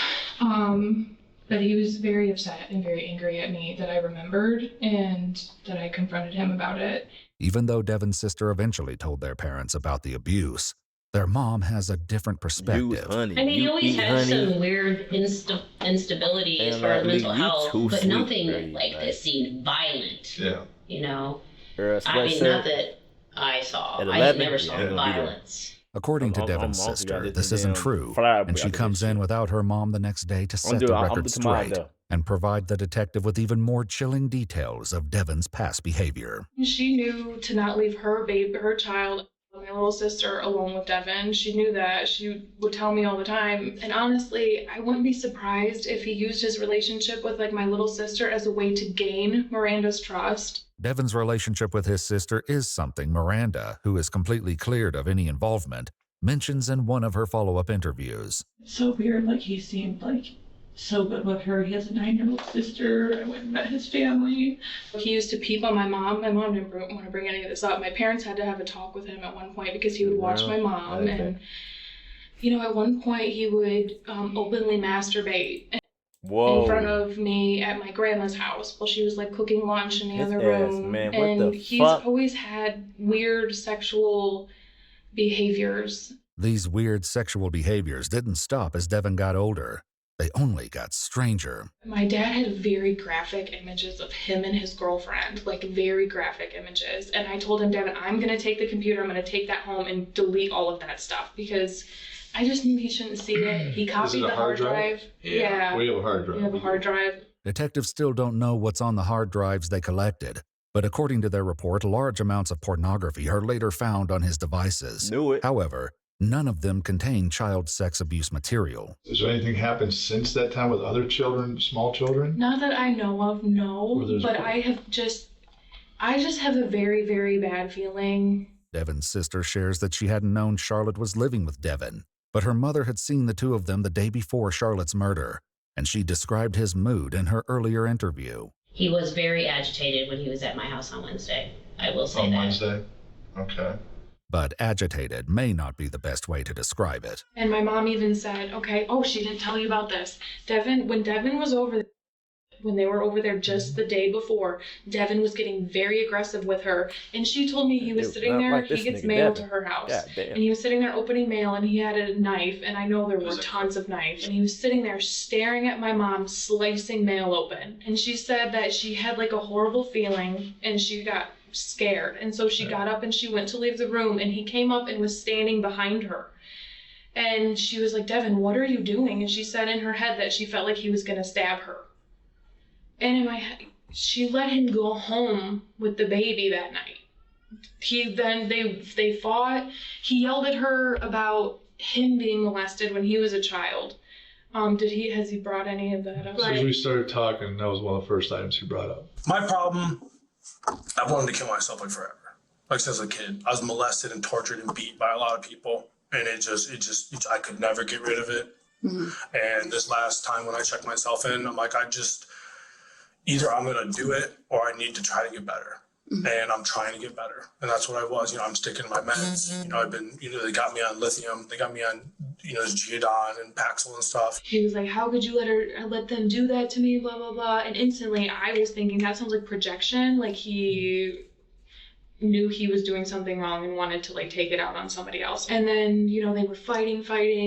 [SPEAKER 18] But he was very upset and very angry at me that I remembered, and that I confronted him about it.
[SPEAKER 5] Even though Devon's sister eventually told their parents about the abuse, their mom has a different perspective.
[SPEAKER 17] He always had some weird instability as far as mental health, but nothing like this seemed violent.
[SPEAKER 16] Yeah.
[SPEAKER 17] Not that I saw. I never saw violence.
[SPEAKER 5] According to Devon's sister, this isn't true, and she comes in without her mom the next day to set the record straight and provide the detective with even more chilling details of Devon's past behavior.
[SPEAKER 18] She knew to not leave her child, my little sister, alone with Devon. She knew that. She would tell me all the time. And honestly, I wouldn't be surprised if he used his relationship with my little sister as a way to gain Miranda's trust.
[SPEAKER 5] Devon's relationship with his sister is something Miranda, who is completely cleared of any involvement, mentions in one of her follow-up interviews.
[SPEAKER 18] It's so weird, he seemed so good with her. He has a 9-year-old sister. I went and met his family. He used to peep on my mom. My mom didn't want to bring any of this up. My parents had to have a talk with him at one point because he would watch my mom. And, at one point he would openly masturbate in front of me at my grandma's house while she was cooking lunch in the other room. And he's always had weird sexual behaviors.
[SPEAKER 5] These weird sexual behaviors didn't stop as Devon got older. They only got stranger.
[SPEAKER 18] My dad had very graphic images of him and his girlfriend, very graphic images. And I told him, Devon, I'm going to take the computer, I'm going to take that home and delete all of that stuff because I just knew he shouldn't see it. He copied the hard drive. Yeah.
[SPEAKER 16] We have a hard drive.
[SPEAKER 18] We have a hard drive.
[SPEAKER 5] Detectives still don't know what's on the hard drives they collected, but according to their report, large amounts of pornography are later found on his devices. However, none of them contain child sex abuse material.
[SPEAKER 16] Has there anything happened since that time with other children, small children?
[SPEAKER 18] Not that I know of, no. But I just have a very, very bad feeling.
[SPEAKER 5] Devon's sister shares that she hadn't known Charlotte was living with Devon, but her mother had seen the two of them the day before Charlotte's murder, and she described his mood in her earlier interview.
[SPEAKER 17] He was very agitated when he was at my house on Wednesday. I will say that.
[SPEAKER 16] On Wednesday? Okay.
[SPEAKER 5] But agitated may not be the best way to describe it.
[SPEAKER 18] And my mom even said, she didn't tell you about this. When Devon was over, when they were over there just the day before, Devon was getting very aggressive with her. And she told me he was sitting there, he gets mail to her house. And he was sitting there opening mail and he had a knife. And I know there were tons of knives. And he was sitting there staring at my mom, slicing mail open. And she said that she had a horrible feeling and she got scared, and so she got up and she went to leave the room, and he came up and was standing behind her, and she was like, Devon, what are you doing? And she said in her head that she felt like he was going to stab her. And in my head, she let him go home with the baby that night. They fought. He yelled at her about him being molested when he was a child. Has he brought any of that up?
[SPEAKER 16] As soon as we started talking, that was one of the first items he brought up.
[SPEAKER 11] My problem, I wanted to kill myself forever. Since a kid, I was molested and tortured and beat by a lot of people, and I could never get rid of it. Mm-hmm. And this last time when I checked myself in, I'm either I'm gonna do it or I need to try to get better. and I'm trying to get better. And that's what I was. You know, I'm sticking to my meds. You know, I've been, you know, they got me on lithium. They got me on, you know, Geodon and Paxil and stuff.
[SPEAKER 18] He was like, how could you let them do that to me, blah, blah, blah. And instantly I was thinking, that sounds like projection. Like he knew he was doing something wrong and wanted to like take it out on somebody else. And then, you know, they were fighting,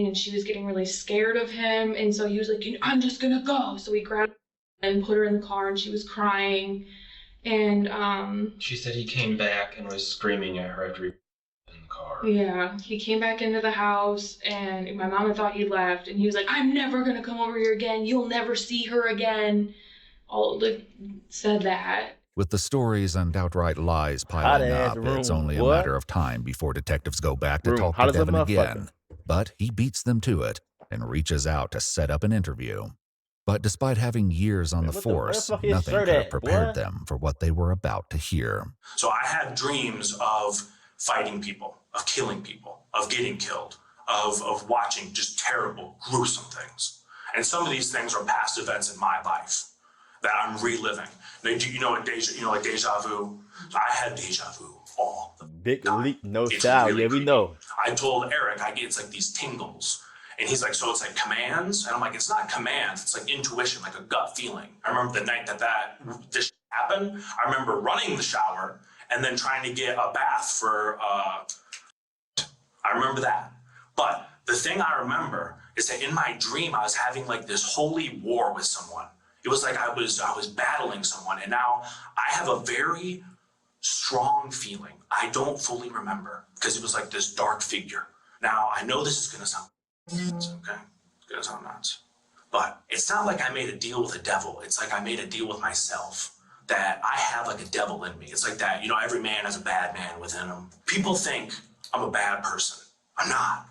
[SPEAKER 18] and she was getting really scared of him. And so he was like, I'm just gonna go. So he grabbed her and put her in the car, and she was crying. And
[SPEAKER 19] she said he came back and was screaming at her after he in the car.
[SPEAKER 18] Yeah, he came back into the house, and my mama thought he left, and he was like, I'm never gonna come over here again. You'll never see her again. All like said that.
[SPEAKER 5] With the stories and outright lies piling up, it's only a matter of time before detectives go back to talk to Devon again. But he beats them to it and reaches out to set up an interview. But despite having years on the force, nothing could have prepared them for what they were about to hear.
[SPEAKER 11] So I had dreams of fighting people, of killing people, of getting killed, of watching just terrible, gruesome things. And some of these things are past events in my life that I'm reliving. Now, you know what like deja vu? I had deja vu all the
[SPEAKER 1] big leap, no style. Really we know.
[SPEAKER 11] I told Eric, it's like these tingles. And he's like, so it's like commands? And I'm like, it's not commands. It's like intuition, like a gut feeling. I remember the night this happened. I remember running the shower and then trying to get a bath for, I remember that. But the thing I remember is that in my dream, I was having like this holy war with someone. It was like I was battling someone. And now I have a very strong feeling. I don't fully remember because it was like this dark figure. Now, I know this is going to sound okay, it's gonna sound nuts, but it's not like I made a deal with the devil. It's like I made a deal with myself that I have like a devil in me. It's like that, you know, every man has a bad man within him. People think I'm a bad person. I'm not.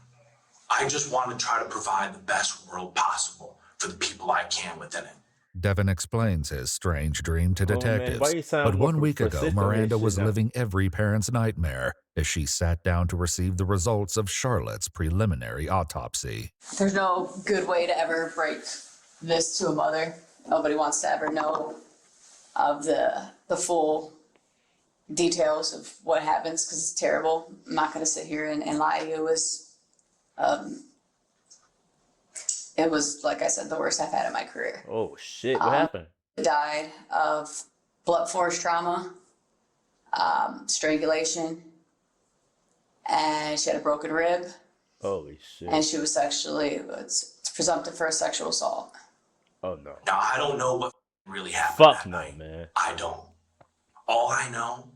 [SPEAKER 11] I just want to try to provide the best world possible for the people I can within it.
[SPEAKER 5] Devon explains his strange dream to detectives, but 1 week ago, Miranda was living every parent's nightmare as she sat down to receive the results of Charlotte's preliminary autopsy.
[SPEAKER 7] There's no good way to ever break this to a mother. Nobody wants to ever know of the full details of what happens because it's terrible. I'm not going to sit here and lie to you. It was, like I said, the worst I've had in my career.
[SPEAKER 1] Oh, shit. What happened?
[SPEAKER 7] Died of blunt force trauma, strangulation, and she had a broken rib.
[SPEAKER 1] Holy shit.
[SPEAKER 7] And she was it's presumptive for a sexual assault.
[SPEAKER 1] Oh, no.
[SPEAKER 11] Now, I don't know what really happened.
[SPEAKER 1] Fuck no, man.
[SPEAKER 11] I don't. All I know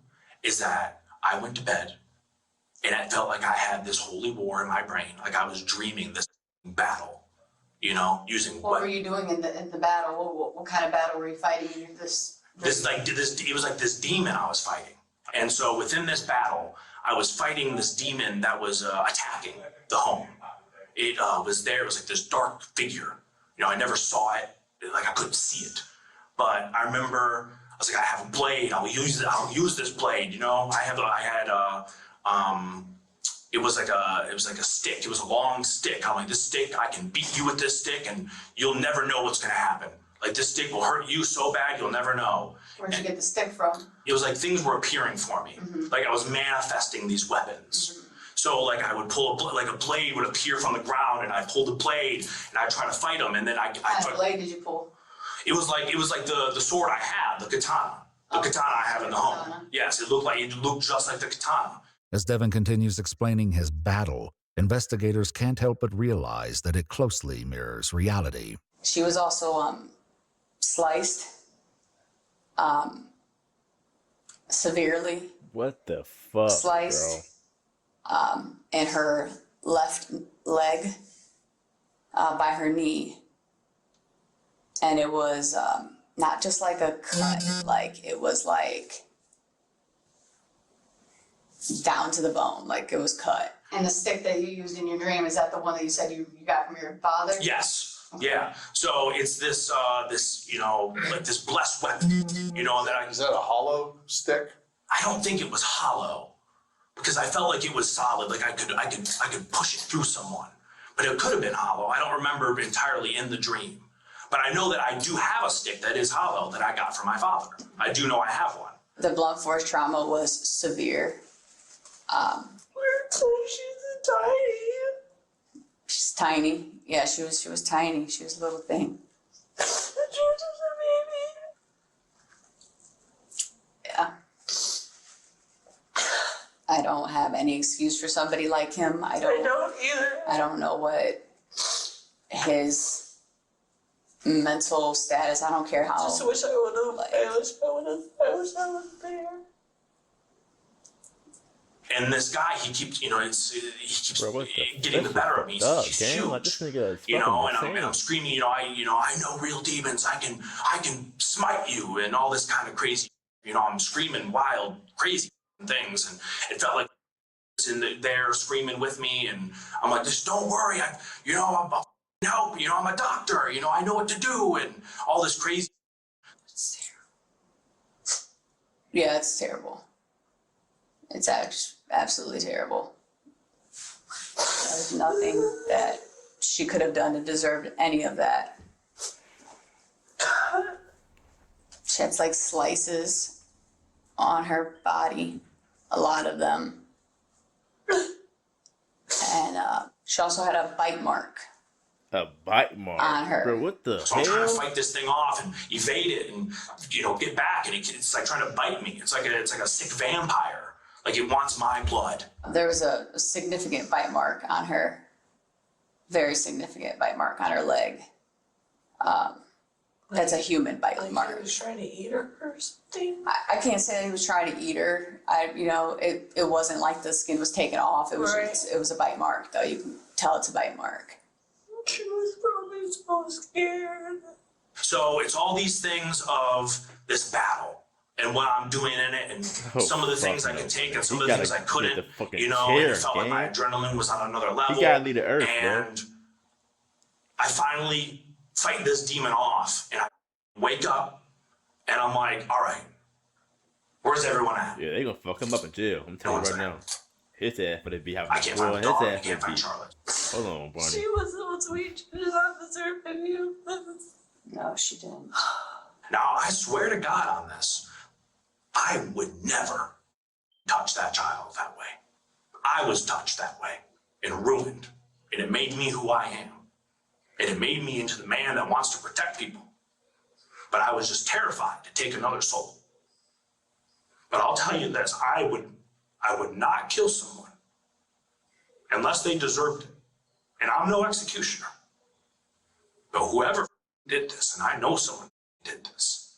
[SPEAKER 11] is that I went to bed, and it felt like I had this holy war in my brain, like I was dreaming this battle. You know, using
[SPEAKER 7] what were you doing in the battle? What kind of battle were you fighting? It was like this demon I was fighting. And so within this battle, I was fighting this demon that was attacking the home. It was there. It was like this dark figure. You know, I never saw it. Like I couldn't see it. But I remember I was like, I have a blade. I'll use this blade. You know, it was like a stick. It was a long stick. I'm like, this stick, I can beat you with this stick and you'll never know what's going to happen. Like this stick will hurt you so bad, you'll never know. Where'd you get the stick from?
[SPEAKER 11] It was like things were appearing for me. Mm-hmm. Like I was manifesting these weapons. Mm-hmm. So like I would pull a blade would appear from the ground and I pulled the blade and I try to fight him and then
[SPEAKER 7] what kind of blade did you pull?
[SPEAKER 11] It was like the sword I had, the katana. The katana I have in the home. Yes, it looked just like the katana.
[SPEAKER 5] As Devon continues explaining his battle, investigators can't help but realize that it closely mirrors reality.
[SPEAKER 7] She was also sliced severely.
[SPEAKER 1] What the fuck,
[SPEAKER 7] sliced, in her left leg by her knee. And it was not just like a cut, like it was like down to the bone, like it was cut. And the stick that you used in your dream, is that the one that you said you got from your father?
[SPEAKER 11] Yes. Okay. Yeah. So it's this like this blessed weapon,
[SPEAKER 16] Is that a hollow stick?
[SPEAKER 11] I don't think it was hollow because I felt like it was solid. Like I could push it through someone, but it could have been hollow. I don't remember entirely in the dream, but I know that I do have a stick that is hollow that I got from my father. I do know I have one.
[SPEAKER 20] The blunt force trauma was severe.
[SPEAKER 3] We're told she's tiny.
[SPEAKER 20] She's tiny. Yeah, she was tiny. She was a little thing.
[SPEAKER 3] She was just a baby.
[SPEAKER 20] Yeah. I don't have any excuse for somebody like him. I don't
[SPEAKER 3] either.
[SPEAKER 20] I don't know what his mental status. I don't care how.
[SPEAKER 3] Just wish I would have. I wish I was there.
[SPEAKER 7] And this guy, he keeps getting the better of me. He's huge,
[SPEAKER 1] like, this nigga is
[SPEAKER 7] and
[SPEAKER 1] fucking
[SPEAKER 7] I'm screaming, I know real demons. I can smite you and all this kind of crazy. I'm screaming wild, crazy things, and it felt like they're screaming with me, and I'm like, just don't worry, I'll help. I'm a doctor. I know what to do, and all this crazy.
[SPEAKER 20] Yeah, it's terrible. It's absolutely terrible. There's nothing that she could have done to deserve any of that. She had like slices on her body, a lot of them. And she also had a bite mark.
[SPEAKER 1] A bite mark
[SPEAKER 20] on her.
[SPEAKER 1] Bro, what the
[SPEAKER 7] So
[SPEAKER 1] hell?
[SPEAKER 7] I'm trying to fight this thing off and evade it and get back, and it's like trying to bite me. It's like a sick vampire. Like it wants my blood.
[SPEAKER 20] There was a significant bite mark on her. Very significant bite mark on her leg. That's a human bite mark.
[SPEAKER 3] He was trying to eat her or something.
[SPEAKER 20] I can't say that he was trying to eat her. It wasn't like the skin was taken off. It was a bite mark, though. You can tell it's a bite mark.
[SPEAKER 3] She was probably so scared.
[SPEAKER 7] So it's all these things of this battle and what I'm doing in it, and some of the things I could take and some of the things I couldn't. And it felt like my adrenaline was on another level.
[SPEAKER 1] You gotta leave the earth,
[SPEAKER 7] and
[SPEAKER 1] bro.
[SPEAKER 7] I finally fight this demon off, and I wake up, and I'm like, all right, where's everyone at?
[SPEAKER 1] Yeah, they gonna fuck him up in jail. I'm telling you right now. His ass for the be having
[SPEAKER 7] I can't find the dog. I can't find Charlotte.
[SPEAKER 1] Hold on, Barney.
[SPEAKER 3] She was so sweet. She did not deserve any of this.
[SPEAKER 20] No, she didn't.
[SPEAKER 7] Now, I swear to God on this, I would never touch that child that way. I was touched that way and ruined, and it made me who I am. And it made me into the man that wants to protect people. But I was just terrified to take another soul. But I'll tell you this, I would not kill someone unless they deserved it. And I'm no executioner. But whoever did this, and I know someone did this,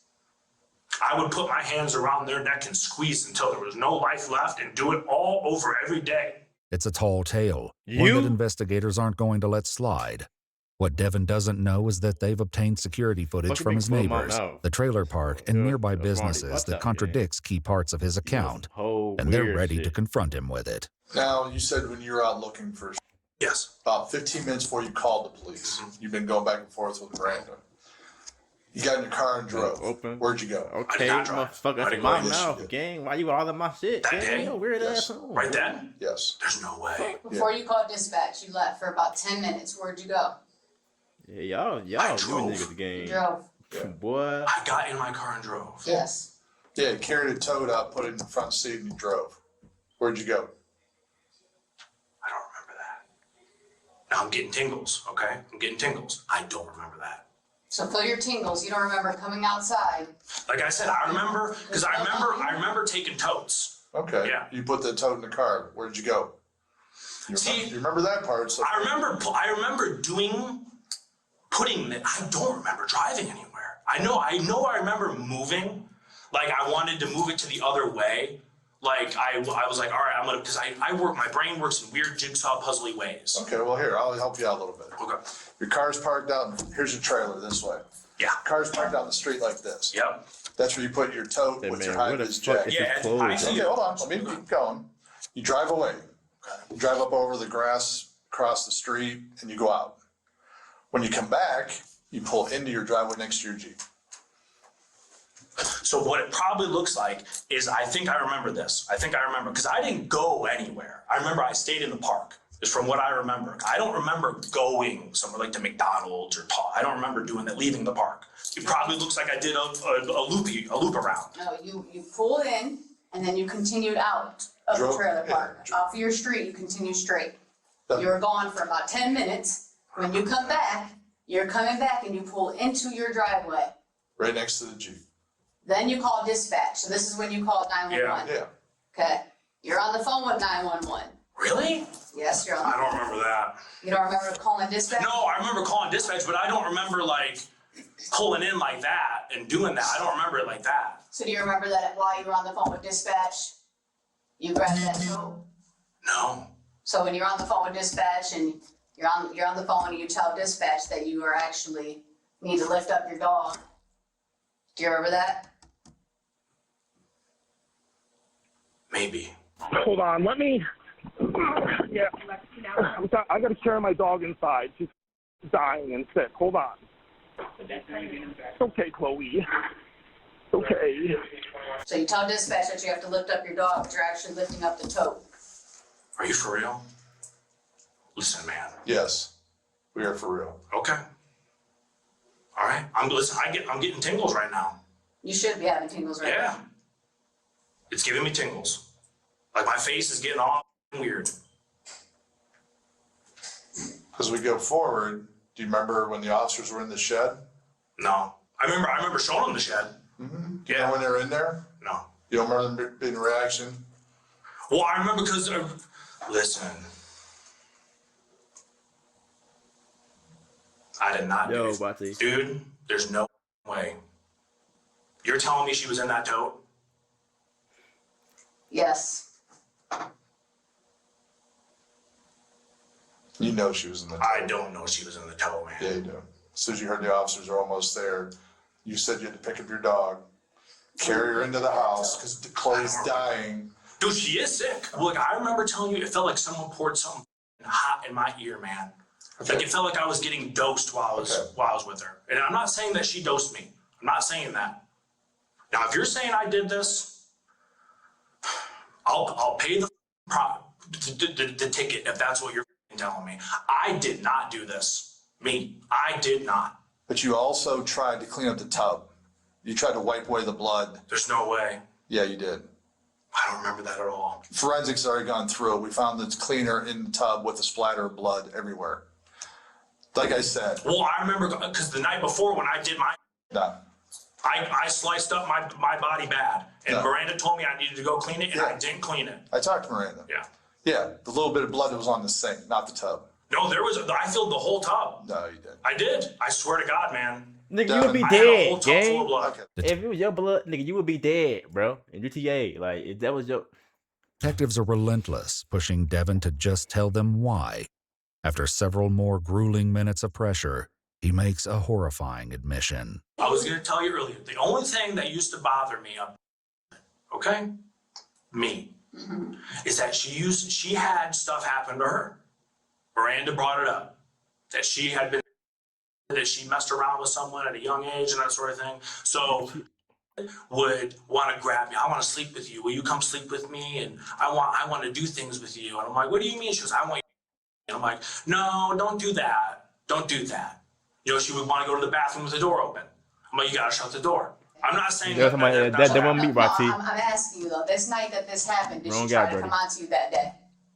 [SPEAKER 7] I would put my hands around their neck and squeeze until there was no life left and do it all over every day.
[SPEAKER 5] It's a tall tale, one that investigators aren't going to let slide. What Devon doesn't know is that they've obtained security footage from his neighbors, the trailer park, and nearby businesses that contradicts key parts of his account, and they're ready to confront him with it.
[SPEAKER 16] Now, you said when you were out looking for...
[SPEAKER 7] Yes.
[SPEAKER 16] About 15 minutes before you called the police, you've been going back and forth with Miranda. You got in your car and drove. Where'd you go?
[SPEAKER 1] Okay, motherfucker, that's my mouth, gang. Why you all in my shit, gang? You weird asshole.
[SPEAKER 7] Right then?
[SPEAKER 16] Yes.
[SPEAKER 7] There's no way.
[SPEAKER 20] Before you called dispatch, you left for about 10 minutes. Where'd you go?
[SPEAKER 1] Yeah, y'all, you niggas the game.
[SPEAKER 20] You drove.
[SPEAKER 1] Boy.
[SPEAKER 7] I got in my car and drove.
[SPEAKER 20] Yes.
[SPEAKER 16] Yeah, you carried a toad out, put it in the front seat, and you drove. Where'd you go?
[SPEAKER 7] I don't remember that. Now I'm getting tingles, okay? I'm getting tingles. I don't remember that.
[SPEAKER 20] So feel your tingles. You don't remember coming outside.
[SPEAKER 7] Like I said, I remember, because I remember taking totes.
[SPEAKER 16] Okay.
[SPEAKER 7] Yeah.
[SPEAKER 16] You put the toad in the car. Where'd you go? You remember that part. So
[SPEAKER 7] I remember putting it. I don't remember driving anywhere. I remember moving. Like I wanted to move it to the other way. Like I was like, all right, I'm gonna, because my brain works in weird jigsaw puzzly ways.
[SPEAKER 16] Okay, well here, I'll help you out a little bit.
[SPEAKER 7] Okay.
[SPEAKER 16] Your car's parked out, here's your trailer this way.
[SPEAKER 7] Yeah.
[SPEAKER 16] Car's parked out in the street like this.
[SPEAKER 7] Yep.
[SPEAKER 16] That's where you put your tote with your high-vis jacket.
[SPEAKER 7] Yeah,
[SPEAKER 16] Okay, hold on, let me keep going. You drive away. You drive up over the grass, across the street, and you go out. When you come back, you pull into your driveway next to your Jeep.
[SPEAKER 7] So what it probably looks like is, I think I remember this. I think I remember, because I didn't go anywhere. I remember I stayed in the park. is from what I remember. I don't remember going somewhere like to McDonald's or I don't remember doing that, leaving the park. It probably looks like I did a loop around.
[SPEAKER 20] No, you pulled in and then you continued out of the trailer park. Off of your street, you continue straight. You were gone for about 10 minutes. When you come back, you're coming back and you pull into your driveway.
[SPEAKER 16] Right next to the Jeep.
[SPEAKER 20] Then you call dispatch. So this is when you called 911.
[SPEAKER 16] Yeah.
[SPEAKER 20] Okay. You're on the phone with 911.
[SPEAKER 7] Really?
[SPEAKER 20] Yes, you're on.
[SPEAKER 7] I don't remember that.
[SPEAKER 20] You don't remember calling dispatch?
[SPEAKER 7] No, I remember calling dispatch, but I don't remember like pulling in like that and doing that. I don't remember it like that.
[SPEAKER 20] So do you remember that while you were on the phone with dispatch, you grabbed that tote?
[SPEAKER 7] No.
[SPEAKER 20] So when you're on the phone with dispatch and you're on the phone and you tell dispatch that you are actually need to lift up your dog. Do you remember that?
[SPEAKER 7] Maybe.
[SPEAKER 4] Hold on, let me. Yeah, I got to carry my dog inside. She's dying and sick. Hold on. It's okay, Chloe. It's okay.
[SPEAKER 20] So you tell dispatch that you have to lift up your dog, but you're actually lifting up the tote.
[SPEAKER 7] Are you for real? Listen, man.
[SPEAKER 16] Yes, we are for real.
[SPEAKER 7] Okay. All right. I'm getting tingles right now.
[SPEAKER 20] You should be having tingles right now.
[SPEAKER 7] It's giving me tingles. Like my face is getting all weird.
[SPEAKER 16] As we go forward, do you remember when the officers were in the shed?
[SPEAKER 7] No. I remember showing them the shed.
[SPEAKER 16] Mm-hmm. Do you know when they were in there?
[SPEAKER 7] No.
[SPEAKER 16] You don't remember them being in reaction?
[SPEAKER 7] Well, I remember because, listen. I did not do it. Dude, there's no way. You're telling me she was in that tote?
[SPEAKER 20] Yes.
[SPEAKER 16] You know she was in the tote.
[SPEAKER 7] I don't know she was in the tote, man.
[SPEAKER 16] Yeah, you do. As soon as you heard the officers are almost there, you said you had to pick up your dog, carry her into the house because Chloe's dying.
[SPEAKER 7] Dude, she is sick. Look, I remember telling you it felt like someone poured something hot in my ear, man. Okay. Like it felt like I was getting dosed while I was with her. And I'm not saying that she dosed me. I'm not saying that. Now, if you're saying I did this, I'll pay the ticket if that's what you're telling me. I did not do this. Me. I did not.
[SPEAKER 16] But you also tried to clean up the tub. You tried to wipe away the blood.
[SPEAKER 7] There's no way.
[SPEAKER 16] Yeah, you did.
[SPEAKER 7] I don't remember that at all.
[SPEAKER 16] Forensics already gone through it. We found the cleaner in the tub with a splatter of blood everywhere. Like I said.
[SPEAKER 7] Well, I remember because the night before when I did my...
[SPEAKER 16] No.
[SPEAKER 7] I sliced up my body bad. And Miranda told me I needed to go clean it, and I didn't clean it.
[SPEAKER 16] I talked to Miranda.
[SPEAKER 7] Yeah.
[SPEAKER 16] Yeah, the little bit of blood that was on the sink, not the tub.
[SPEAKER 7] No, I filled the whole tub.
[SPEAKER 16] No, you didn't.
[SPEAKER 7] I did. I swear to God, man.
[SPEAKER 1] Nigga, you would be dead, gang. If it was your blood, nigga, you would be dead, bro. In UTA, like, if that was your...
[SPEAKER 5] Detectives are relentless, pushing Devon to just tell them why. After several more grueling minutes of pressure, he makes a horrifying admission.
[SPEAKER 7] I was going to tell you earlier, the only thing that used to bother me, okay, is that she had stuff happen to her. Miranda brought it up, that she messed around with someone at a young age and that sort of thing. So would want to grab me. I want to sleep with you. Will you come sleep with me? And I want to do things with you. And I'm like, what do you mean? She goes, I want you. And I'm like, no, don't do that. Don't do that. You know, she would want to go to the bathroom with the door open. I'm like, you got to shut the door. I'm not saying
[SPEAKER 1] that won't be right, T.
[SPEAKER 20] I'm asking you though, this night that this happened, did
[SPEAKER 1] Wrong
[SPEAKER 20] she try
[SPEAKER 1] guy,
[SPEAKER 20] to come on to you that day?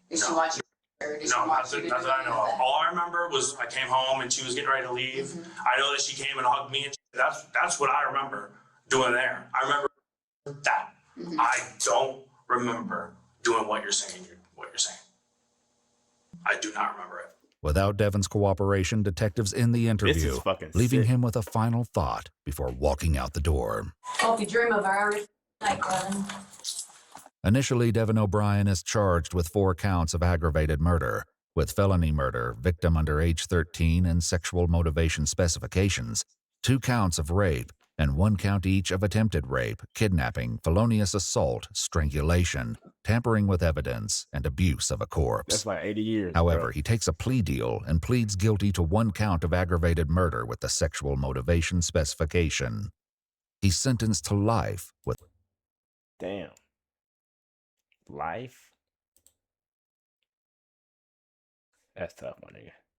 [SPEAKER 20] Did she want you? Or did she want you to
[SPEAKER 7] not that I know of. All I remember was I came home and she was getting ready to leave. I know that she came and hugged me, and that's what I remember doing there. I remember that. I don't remember doing what you're saying. I do not remember it.
[SPEAKER 5] Without Devon's cooperation, detectives end the interview, leaving him with a final thought before walking out the door.
[SPEAKER 20] Hope you dream of our night, Devon.
[SPEAKER 5] Initially, Devon O'Brien is charged with 4 counts of aggravated murder, with felony murder, victim under age 13, and sexual motivation specifications, 2 counts of rape, and 1 count each of attempted rape, kidnapping, felonious assault, strangulation, tampering with evidence, and abuse of a corpse.
[SPEAKER 1] That's like 80 years.
[SPEAKER 5] However, he takes a plea deal and pleads guilty to 1 count of aggravated murder with the sexual motivation specification. He's sentenced to life with...
[SPEAKER 1] Damn. Life? That's tough, my nigga.